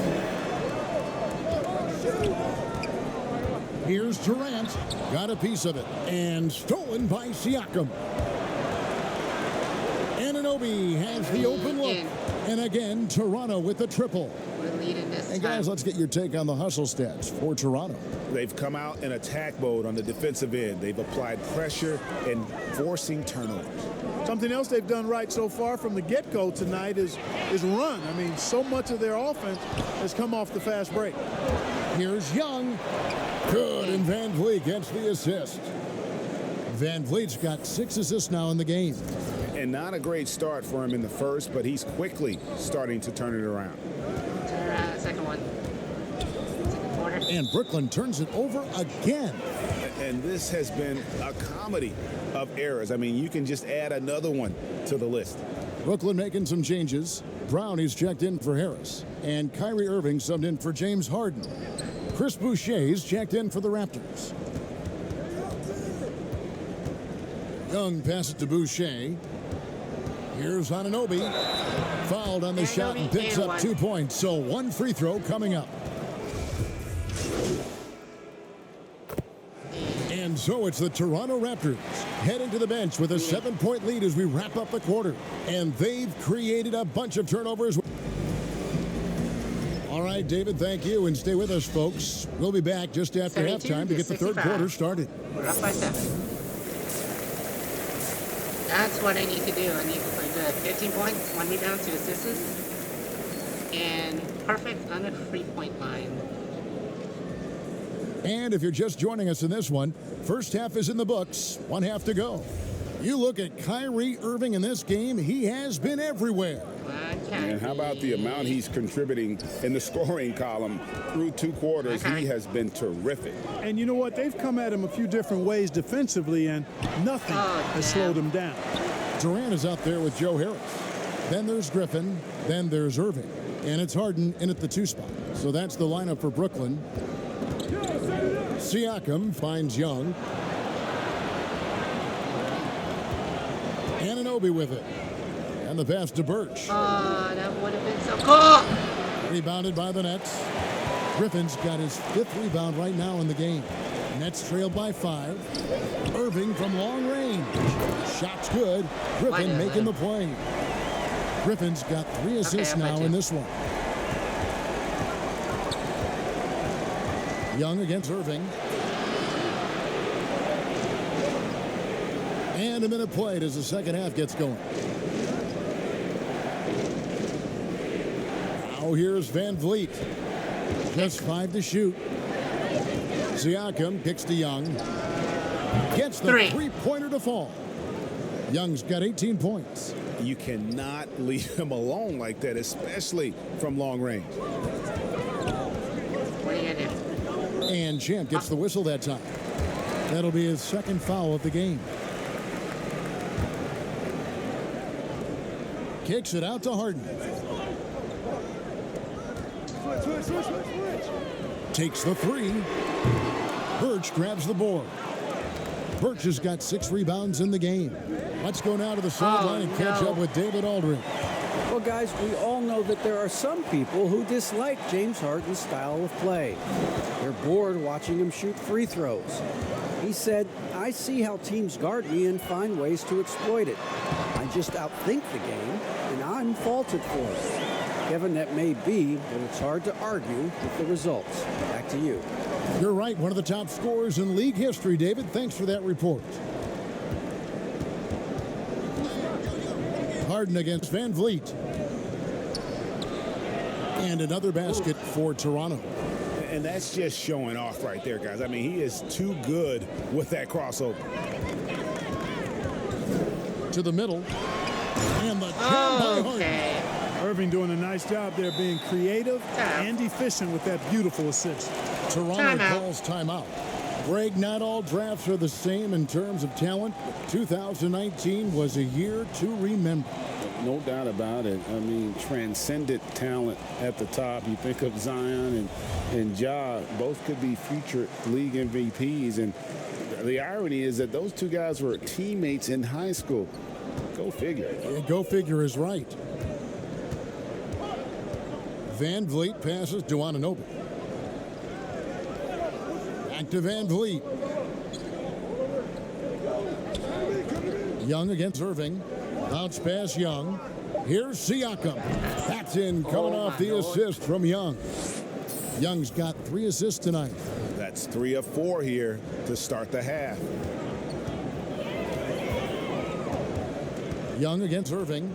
Here's Durant. Got a piece of it. And stolen by Siakam. Anunoby has the open look. And again, Toronto with the triple. We're leading this And time. guys, let's get your take on the hustle stats for Toronto. They've come out in attack mode on the defensive end. They've applied pressure and forcing turnovers. Something else they've done right so far from the get-go tonight is run. I mean, so much of their offense has come off the fast break. Here's Young. Good, and Van Vliet gets the assist. Van Vliet's got 6 assists now in the game. And not a great start for him in the first, but he's quickly starting to turn it around. Second one. Second quarter. And Brooklyn turns it over again. And this has been a comedy of errors. I mean, you can just add another one to the list. Brooklyn making some changes. Brownie's checked in for Harris. And Kyrie Irving subbed in for James Harden. Chris Boucher's checked in for the Raptors. Young passes to Boucher. Here's Anunoby. Fouled on the shot and picks up 2 points. So 1 free throw coming up. And so it's the Toronto Raptors heading to the bench with a 7-point lead as we wrap up the quarter. And they've created a bunch of turnovers. All right, David, thank you. And stay with us, folks. We'll be back just after 72 halftime to get the third 65. quarter started. We're up by 7. That's what I need to do. I need to play good. 15 points, 1 rebound, 2 assists, and perfect on the 3-point line. And if you're just joining us in this one, first half is in the books. 1 half to go. You look at Kyrie Irving in this game, he has been everywhere. And how about the amount he's contributing in the scoring column through 2 quarters? He has been terrific. And you know what? They've come at him a few different ways defensively, and nothing has slowed him down. Durant is out there with Joe Harris. Then there's Griffin. Then there's Irving. And it's Harden in at the 2 spot. So that's the lineup for Brooklyn. Siakam finds Young. Anunoby with it. And the pass to Birch. Oh, that would have been so cool. Rebounded by the Nets. Griffin's got his 5th rebound right now in the game. Nets trailed by 5. Irving from long range. Shot's good. Griffin making the play. Griffin's got 3 assists now in this one. Young against Irving. And a minute played as the second half gets going. Now here's Van Vliet. Just 5 to shoot. Siakam kicks to Young. Gets the 3-pointer to fall. Young's got 18 points. You cannot leave him alone like that, especially from long range. What are you going to do? And Champ gets the whistle that time. That'll be his 2nd foul of the game. Kicks it out to Harden. Takes the 3. Birch grabs the board. Birch has got 6 rebounds in the game. Let's go now to the sideline and catch up with David Aldridge. Well, guys, we all know that there are some people who dislike James Harden's style of play. They're bored watching him shoot free throws. He said, "I see how teams guard me and find ways to exploit it. I just outthink the game, and I'm faulted for it." Kevin, that may be, but it's hard to argue with the results. Back to you. You're right. One of the top scorers in league history, David. Thanks for that report. Harden against Van Vliet. And another basket for Toronto. And that's just showing off right there, guys. I mean, he is too good with that crossover. To the middle. And the jam by Harden. Irving doing a nice job there being creative and efficient with that beautiful assist. Toronto calls timeout. Greg, not all drafts are the same in terms of talent. 2019 was a year to remember. No doubt about it. I mean, transcendent talent at the top. You think of Zion and Ja, both could be future league MVPs. And the irony is that those 2 guys were teammates in high school. Go figure. Yeah, go figure is right. Van Vliet passes to Anunoby. Back to Van Vliet. Young against Irving. Bounce pass Young. Here's Siakam. That's in, coming off the assist from Young. Young's got 3 assists tonight. That's 3 of 4 here to start the half. Young against Irving.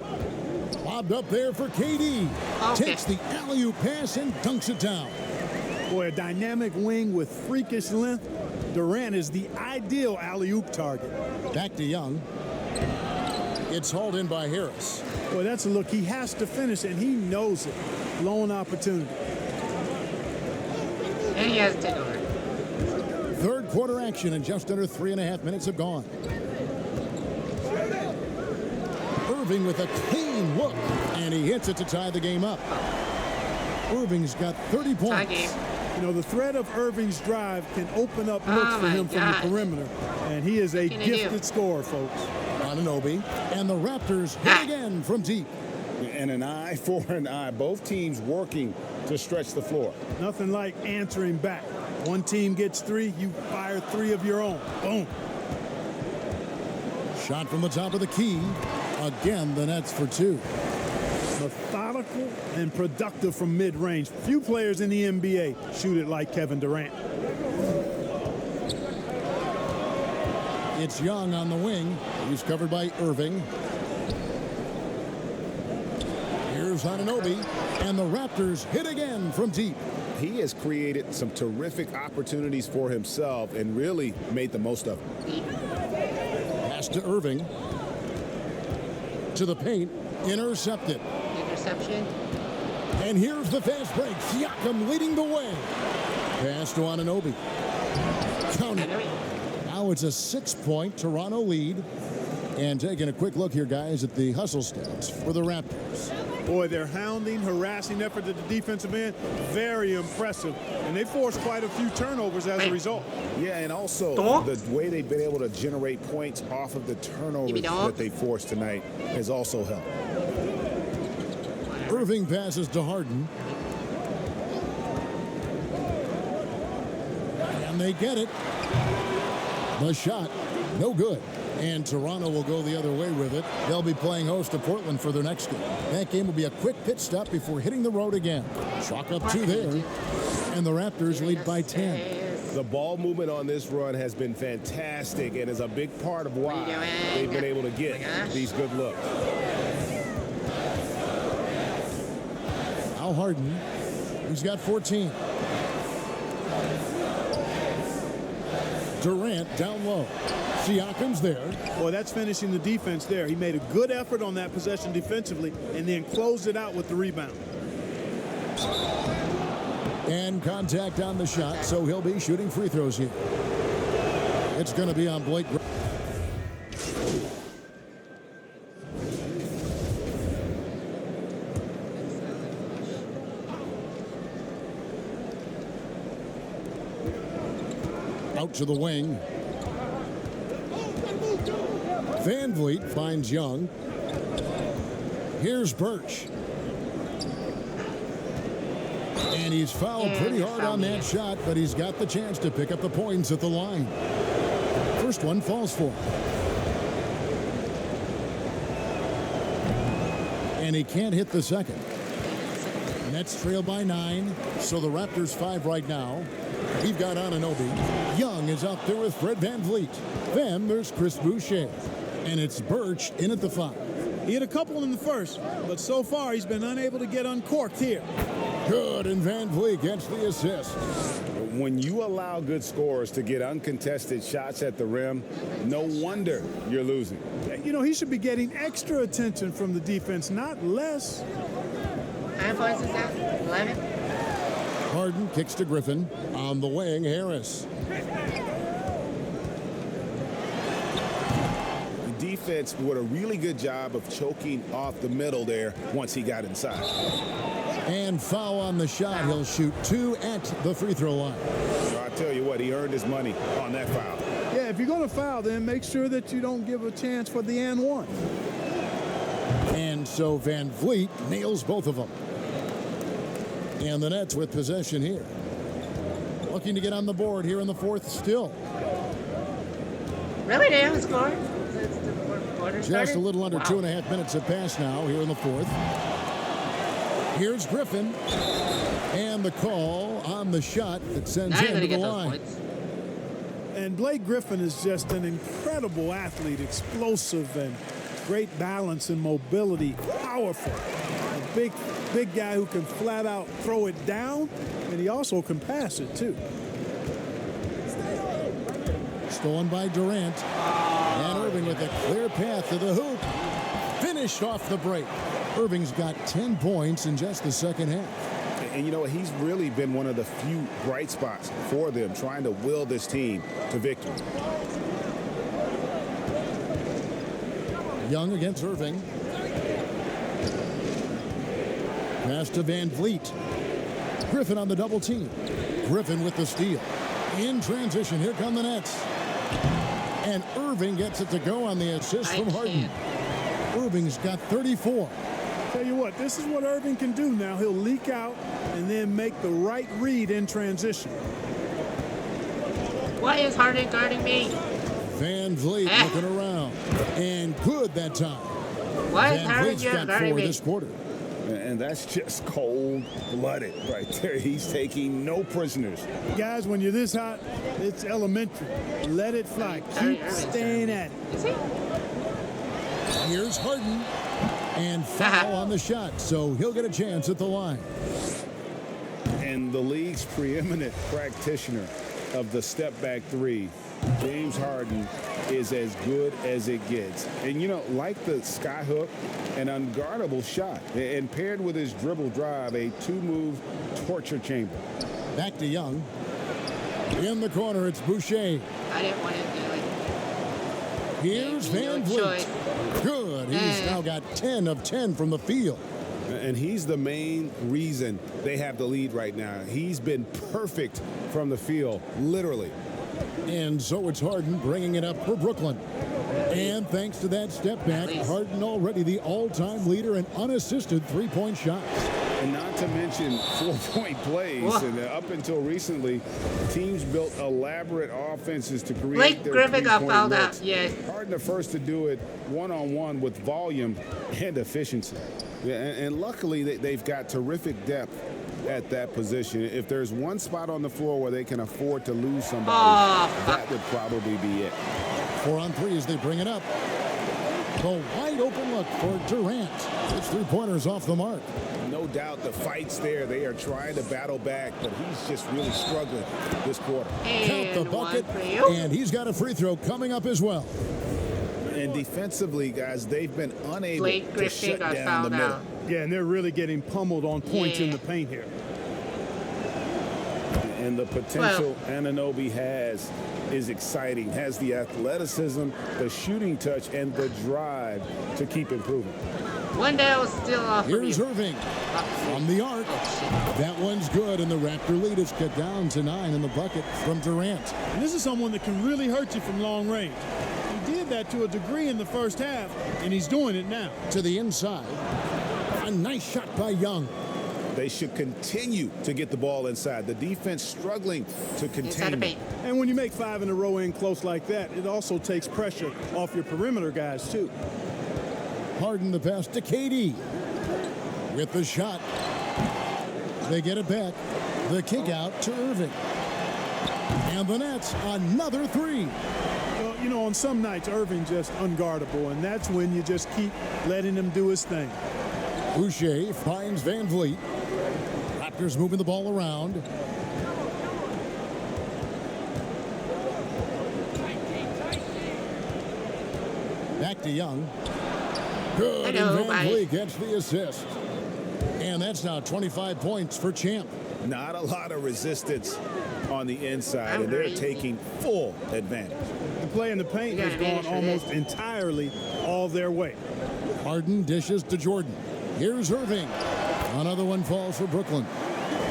Lobbed up there for KD. Takes the alley-oop pass and dunks it down. Boy, a dynamic wing with freakish length. Durant is the ideal alley-oop target. Back to Young. It's hauled in by Harris. Boy, that's a look. He has to finish, and he knows it. Lone opportunity. And he has to take over. 3rd quarter action, and just under 3.5 minutes have gone. Irving with a clean look, and he hits it to tie the game up. Irving's got 30 points. You know, the threat of Irving's drive can open up looks for him from the perimeter, and he is a gifted scorer, folks. Anunoby, and the Raptors hit again from deep. And an eye for an eye. Both teams working to stretch the floor. Nothing like answering back. One team gets 3, you fire 3 of your own. Boom. Shot from the top of the key. Again, the Nets for 2. Methodical and productive from mid-range. Few players in the NBA shoot it like Kevin Durant. It's Young on the wing. He's covered by Irving. Here's Anunoby, and the Raptors hit again from deep. He has created some terrific opportunities for himself and really made the most of them. Pass to Irving. To the paint. Intercepted. Interception. And here's the fast break. Siakam leading the way. Pass to Anunoby. Count it. Now it's a 6-point Toronto lead. And taking a quick look here, guys, at the hustle stats for the Raptors. Boy, their hounding, harassing effort at the defensive end, very impressive. And they forced quite a few turnovers as a result. Yeah, and also the way they've been able to generate points off of the turnovers that they forced tonight has also helped. Irving passes to Harden. And they get it. The shot, no good. And Toronto will go the other way with it. They'll be playing host to Portland for their next game. That game will be a quick pit stop before hitting the road again. Chalk up 2 there. And the Raptors lead by 10. The ball movement on this run has been fantastic and is a big part of why they've been able to get these good looks. Al Harden, he's got 14. Durant down low. Siakam's there. Boy, that's finishing the defense there. He made a good effort on that possession defensively and then closed it out with the rebound. And contact on the shot, so he'll be shooting free throws here. It's going to be on Blake. Out to the wing. Van Vliet finds Young. Here's Birch. And he's fouled pretty hard on that shot, but he's got the chance to pick up the points at the line. First one falls for him. And he can't hit the second. Nets trail by 9, so the Raptors 5 right now. We've got Anunoby. Young is out there with Fred Van Vliet. Then there's Chris Boucher. And it's Birch in at the 5. He had a couple in the first, but so far he's been unable to get uncorked here. Good, and Van Vliet gets the assist. When you allow good scorers to get uncontested shots at the rim, no wonder you're losing. You know, he should be getting extra attention from the defense, not less. How many points is that? 11? Harden kicks to Griffin. On the wing, Harris. Defense did a really good job of choking off the middle there once he got inside. And foul on the shot. He'll shoot 2 at the free throw line. So I tell you what, he earned his money on that foul. Yeah, if you're going to foul, then make sure that you don't give a chance for the and one. And so Van Vliet nails both of them. And the Nets with possession here. Looking to get on the board here in the fourth still. Really, they haven't scored? Just a little under 2.5 minutes have passed now here in the fourth. Here's Griffin. And the call on the shot that sends him to the line. And Blake Griffin is just an incredible athlete, explosive and great balance and mobility, powerful. A big guy who can flat out throw it down, and he also can pass it too. Stolen by Durant. And Irving with a clear path to the hoop. Finished off the break. Irving's got 10 points in just the second half. And you know, he's really been one of the few bright spots for them, trying to will this team to victory. Young against Irving. Pass to Van Vliet. Griffin on the double team. Griffin with the steal. In transition, here come the Nets. And Irving gets it to go on the assist from Harden. Irving's got 34. Tell you what, this is what Irving can do now. He'll leak out and then make the right read in transition. Why is Harden guarding me? Van Vliet looking around. And good that time. Why is Van Harden Vliet's got 4 this quarter. And that's just cold-blooded right there. He's taking no prisoners. Guys, when you're this hot, it's elementary. Let it fly. Keep staying at it. Here's Harden. And foul on the shot, so he'll get a chance at the line. And the league's preeminent practitioner of the step-back three, James Harden is as good as it gets. And, you know, like the skyhook, an unguardable shot. And paired with his dribble drive, a two-move torture chamber. Back to Young. In the corner, it's Boucher. I didn't want to do it. Here's Van Vliet. Good. He's now got 10 of 10 from the field. And he's the main reason they have the lead right now. He's been perfect from the field, literally. And so it's Harden bringing it up for Brooklyn. And thanks to that step back, Harden already the all-time leader in unassisted three-point shots. And not to mention four-point plays. And up until recently, teams built elaborate offenses to create Blake their Griffin got three-point fouled looks. out. Yes. Harden the first to do it one-on-one with volume and efficiency. Yeah, and luckily they've got terrific depth at that position. If there's one spot on the floor where they can afford to lose somebody, that would probably be it. 4 on 3 as they bring it up. The wide open look for Durant. It's three-pointers off the mark. No doubt the fight's there. They are trying to battle back, but he's just really struggling this quarter. Count the bucket, and he's got a free throw coming up as well. And defensively, guys, they've been unable to shut down the middle. Yeah, and they're really getting pummeled on points in the paint here. And the potential Anunoby has is exciting. Has the athleticism, the shooting touch, and the drive to keep improving. One day I was still off. Here's Irving from the arc. That one's good, and the Raptor lead is cut down to 9 in the bucket from Durant. And this is someone that can really hurt you from long range. He did that to a degree in the first half, and he's doing it now. To the inside. A nice shot by Young. They should continue to get the ball inside. The defense struggling to contain them. And when you make 5 in a row in close like that, it also takes pressure off your perimeter guys, too. Harden the pass to KD. With the shot. They get it back. The kick out to Irving. And the Nets, another three. Well, you know, on some nights, Irving just unguardable, and that's when you just keep letting him do his thing. Boucher finds Van Vliet. Raptors moving the ball around. Back to Young. Good, and Van Vliet gets the assist. And that's now 25 points for Champ. Not a lot of resistance on the inside, and they're taking full advantage. The play in the paint has gone almost entirely all their way. Harden dishes to Jordan. Here's Irving. Another one falls for Brooklyn.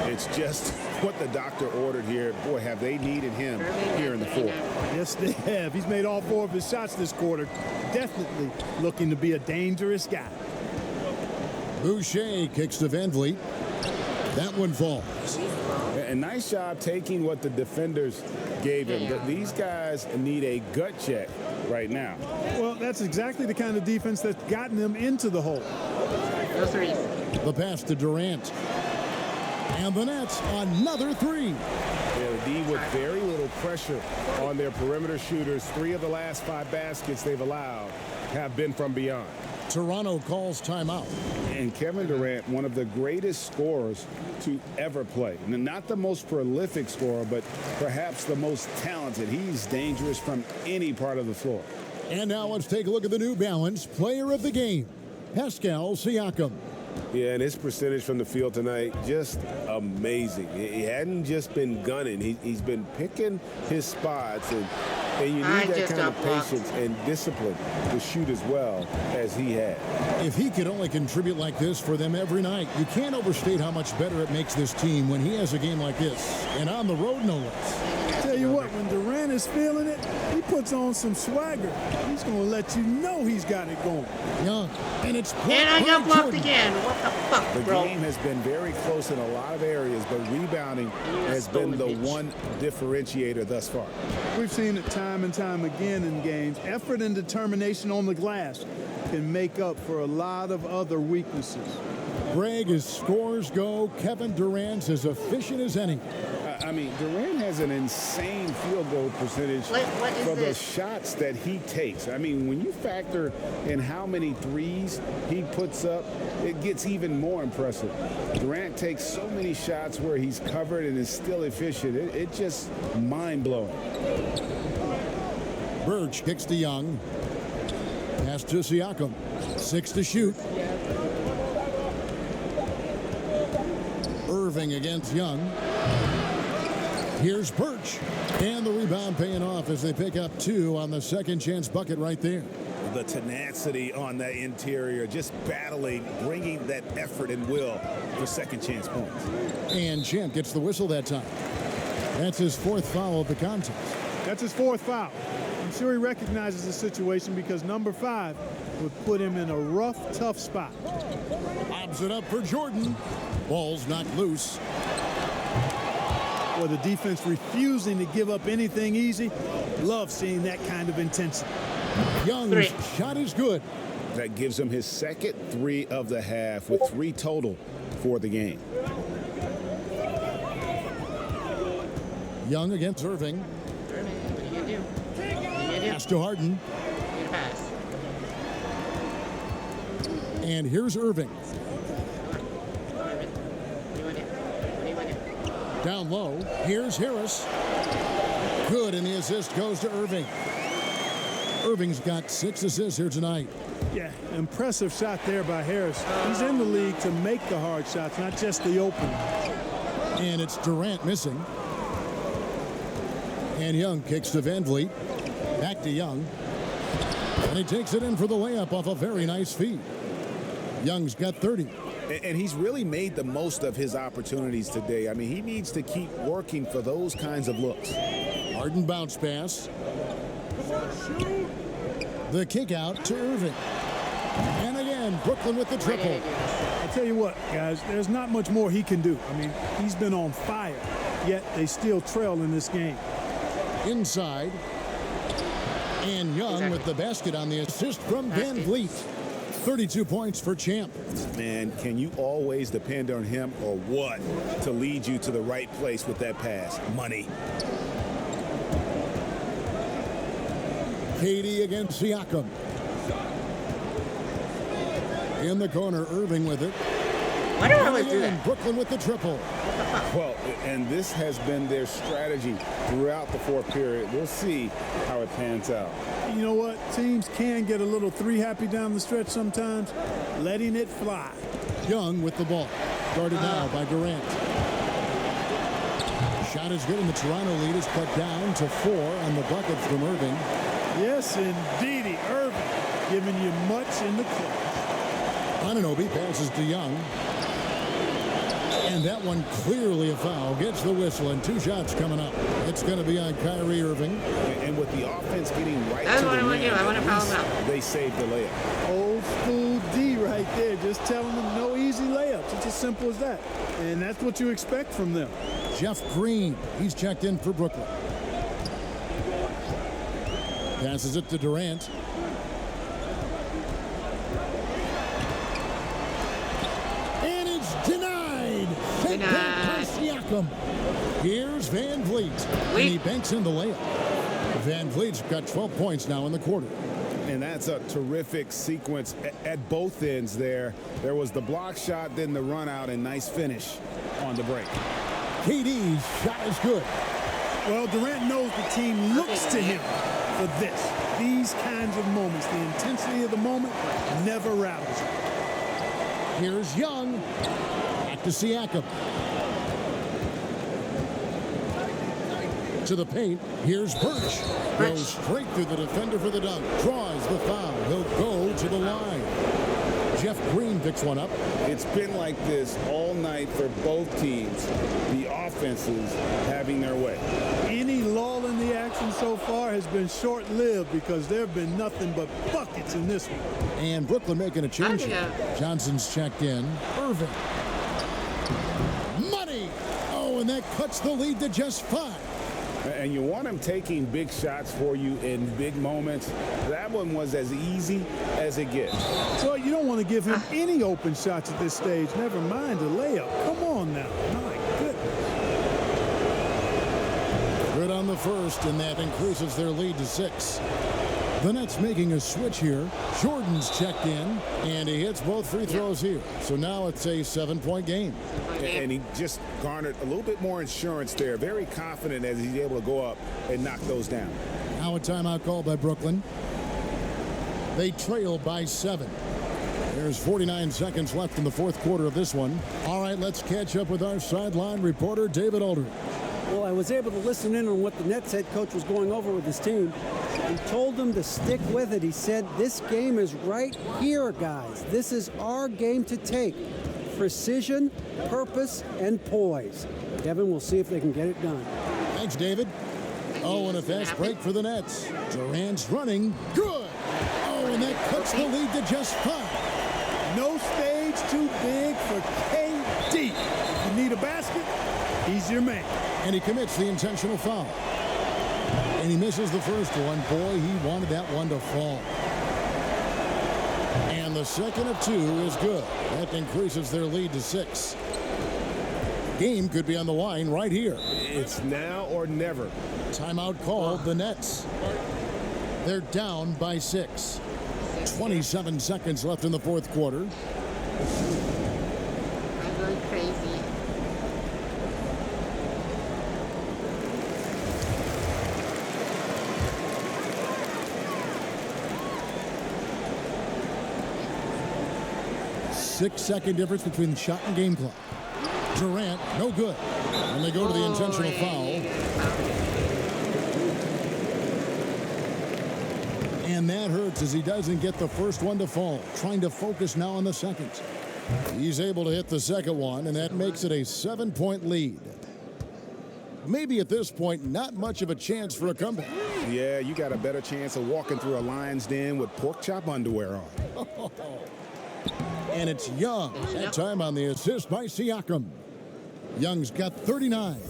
It's just what the doctor ordered here. Boy, have they needed him here in the fourth. Yes, they have. He's made all 4 of his shots this quarter. Definitely looking to be a dangerous guy. Boucher kicks to Van Vliet. That one falls. A nice job taking what the defenders gave him. But these guys need a gut check right now. Well, that's exactly the kind of defense that's gotten them into the hole. The pass to Durant. And the Nets, another three. The D with very little pressure on their perimeter shooters. 3 of the last 5 baskets they've allowed have been from beyond. Toronto calls timeout. And Kevin Durant, one of the greatest scorers to ever play. Not the most prolific scorer, but perhaps the most talented. He's dangerous from any part of the floor. And now let's take a look at the New Balance player of the game, Pascal Siakam. Yeah, and his percentage from the field tonight, just amazing. He hadn't just been gunning. He's been picking his spots, and you need that kind of patience and discipline to shoot as well as he had. If he could only contribute like this for them every night, you can't overstate how much better it makes this team when he has a game like this, and on the road, no less. Tell you what, when Durant is feeling it, he puts on some swagger. He's going to let you know he's got it going. Young, and it's and I got blocked again. What the fuck, the bro? game has been very close in a lot of areas, but rebounding has been the one differentiator thus far. We've seen it time and time again in games. Effort and determination on the glass can make up for a lot of other weaknesses. Greg, as scores go, Kevin Durant's as efficient as any. I mean, Durant has an insane field goal percentage for the shots that he takes. I mean, when you factor in how many threes he puts up, it gets even more impressive. Durant takes so many shots where he's covered and is still efficient. It's just mind-blowing. Birch kicks to Young. Pass to Siakam. 6 to shoot. Irving against Young. Here's Birch. And the rebound paying off as they pick up 2 on the second chance bucket right there. The tenacity on that interior, just battling, bringing that effort and will for second chance points. And Champ gets the whistle that time. That's his 4th foul of the contest. That's his 4th foul. I'm sure he recognizes the situation because number 5 would put him in a rough, tough spot. Lobs it up for Jordan. Ball's not loose. Or the defense refusing to give up anything easy. Love seeing that kind of intensity. Young's shot is good. That gives him his second 3 of the half with 3 total for the game. Young against Irving. What are you going to do? Pass to Harden. Pass. And here's Irving. Down low. Here's Harris. Good, and the assist goes to Irving. Irving's got 6 assists here tonight. Yeah, impressive shot there by Harris. He's in the league to make the hard shots, not just the open. And it's Durant missing. And Young kicks to Van Vliet. Back to Young. And he takes it in for the layup off a very nice feed. Young's got 30. And he's really made the most of his opportunities today. I mean, he needs to keep working for those kinds of looks. Harden bounce pass. The kick out to Irving. And again, Brooklyn with the triple. I'll tell you what, guys, there's not much more he can do. I mean, he's been on fire, yet they still trail in this game. Inside. And Young with the basket on the assist from Van Vliet. 32 points for Champ. Man, can you always depend on him or what to lead you to the right place with that pass? Money. KD against Siakam. In the corner, Irving with it. Why do I always do that? Brooklyn with the triple. Well, and this has been their strategy throughout the 4th period. We'll see how it pans out. You know what? Teams can get a little 3 happy down the stretch sometimes, letting it fly. Young with the ball. Guarded now by Durant. Shot is good, and the Toronto lead is cut down to 4 on the bucket from Irving. Yes, indeedy. Irving giving you much in the clutch. Anunoby passes to Young. And that one clearly a foul. Gets the whistle, and 2 shots coming up. It's going to be on Kyrie Irving. And with the offense getting right That's to what the I want to do. I want to foul rim, him out. they saved the layup. Old school D right there, just telling them no easy layups. It's as simple as that. And that's what you expect from them. Jeff Green, he's checked in for Brooklyn. Passes it to Durant. And it's denied. Denied. Siakam. Here's Van Vliet. And he banks in the layup. Van Vliet's got 12 points now in the quarter. And that's a terrific sequence at both ends there. There was the block shot, then the run out, and nice finish on the break. KD's shot is good. Well, Durant knows the team looks to him for this. These kinds of moments, the intensity of the moment never rattles him. Here's Young. Back to Siakam. To the paint. Here's Birch. Goes straight through the defender for the dunk. Draws the foul. He'll go to the line. Jeff Green picks one up. It's been like this all night for both teams. The offenses having their way. Any lull in the action so far has been short-lived because there have been nothing but buckets in this one. And Brooklyn making a change. Johnson's checked in. Irving. Money! Oh, and that cuts the lead to just 5. And you want him taking big shots for you in big moments. That one was as easy as it gets. So you don't want to give him any open shots at this stage. Never mind a layup. Come on now. My goodness. first, and that increases their lead to 6. The Nets making a switch here. Jordan's checked in, and he hits both free throws here. So now it's a 7-point game. And he just garnered a little bit more insurance there. Very confident as he's able to go up and knock those down. Now a timeout called by Brooklyn. They trail by 7. There's 49 seconds left in the fourth quarter of this one. All right, let's catch up with our sideline reporter, David Aldridge. Well, I was able to listen in on what the Nets head coach was going over with his team. He told them to stick with it. He said, this game is right here, guys. This is our game to take. Precision, purpose, and poise. Kevin, we'll see if they can get it done. Thanks, David. Oh, and a fast break for the Nets. Durant's running. Good. Oh, and that cuts the lead to just 5. No stage too big for KD. If you need a basket, he's your man. And he commits the intentional foul. And he misses the first one. Boy, he wanted that one to fall. And the second of 2 is good. That increases their lead to 6. Game could be on the line right here. It's now or never. Timeout called the Nets. They're down by 6. 27 seconds left in the fourth quarter. I'm going crazy. Six-second difference between the shot and game clock. Durant, no good. And they go to the intentional foul. And that hurts as he doesn't get the first one to fall. Trying to focus now on the second. He's able to hit the second one, and that makes it a 7-point lead. Maybe at this point, not much of a chance for a comeback. Yeah, you got a better chance of walking through a lion's den with pork chop underwear on. And it's Young. That time on the assist by Siakam. Young's got 39.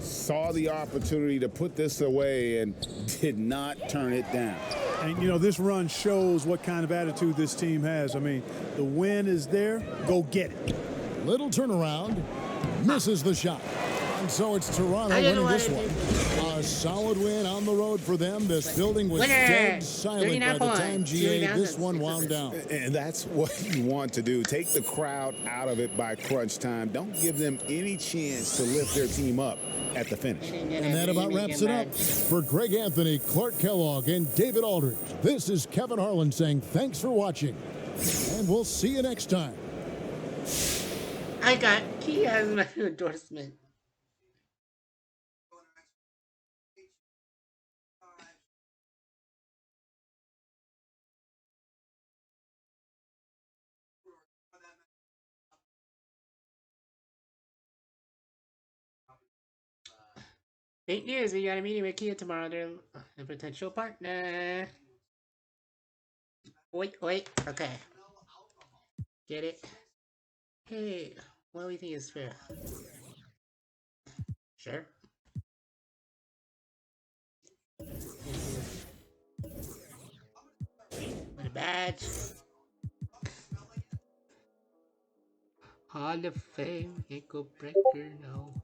Saw the opportunity to put this away and did not turn it down. And, you know, this run shows what kind of attitude this team has. I mean, the win is there. Go get it. Little turnaround. Misses the shot. And so it's Toronto winning this one. A solid win on the road for them. This building was dead silent by the time GA this one wound down. And that's what you want to do. Take the crowd out of it by crunch time. Don't give them any chance to lift their team up at the finish. And that about wraps it up. For Greg Anthony, Clark Kellogg, and David Aldridge, this is Kevin Harlan saying thanks for watching. And we'll see you next time. I got Key as my endorsement. Great news, we got a meeting with Kia tomorrow. They're a potential partner. Wait, okay. Get it? Hey, what do we think is fair? Sure. With a badge. Hall of Fame, ankle breaker, no.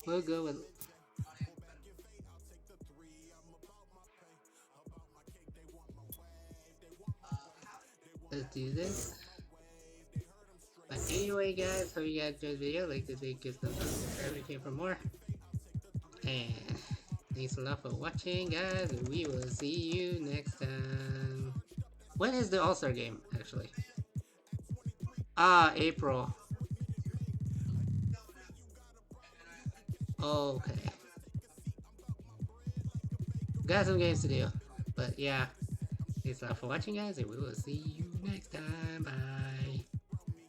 We'll go with. Let's do this. But anyway, guys, hope you guys enjoyed the video. Like this video, give them subscribe if you came for more. And thanks a lot for watching, guys. And we will see you next time. When is the All-Star game, actually? April. Okay. Got some games to do. But yeah. Thanks a lot for watching, guys, and we will see you next time. Bye.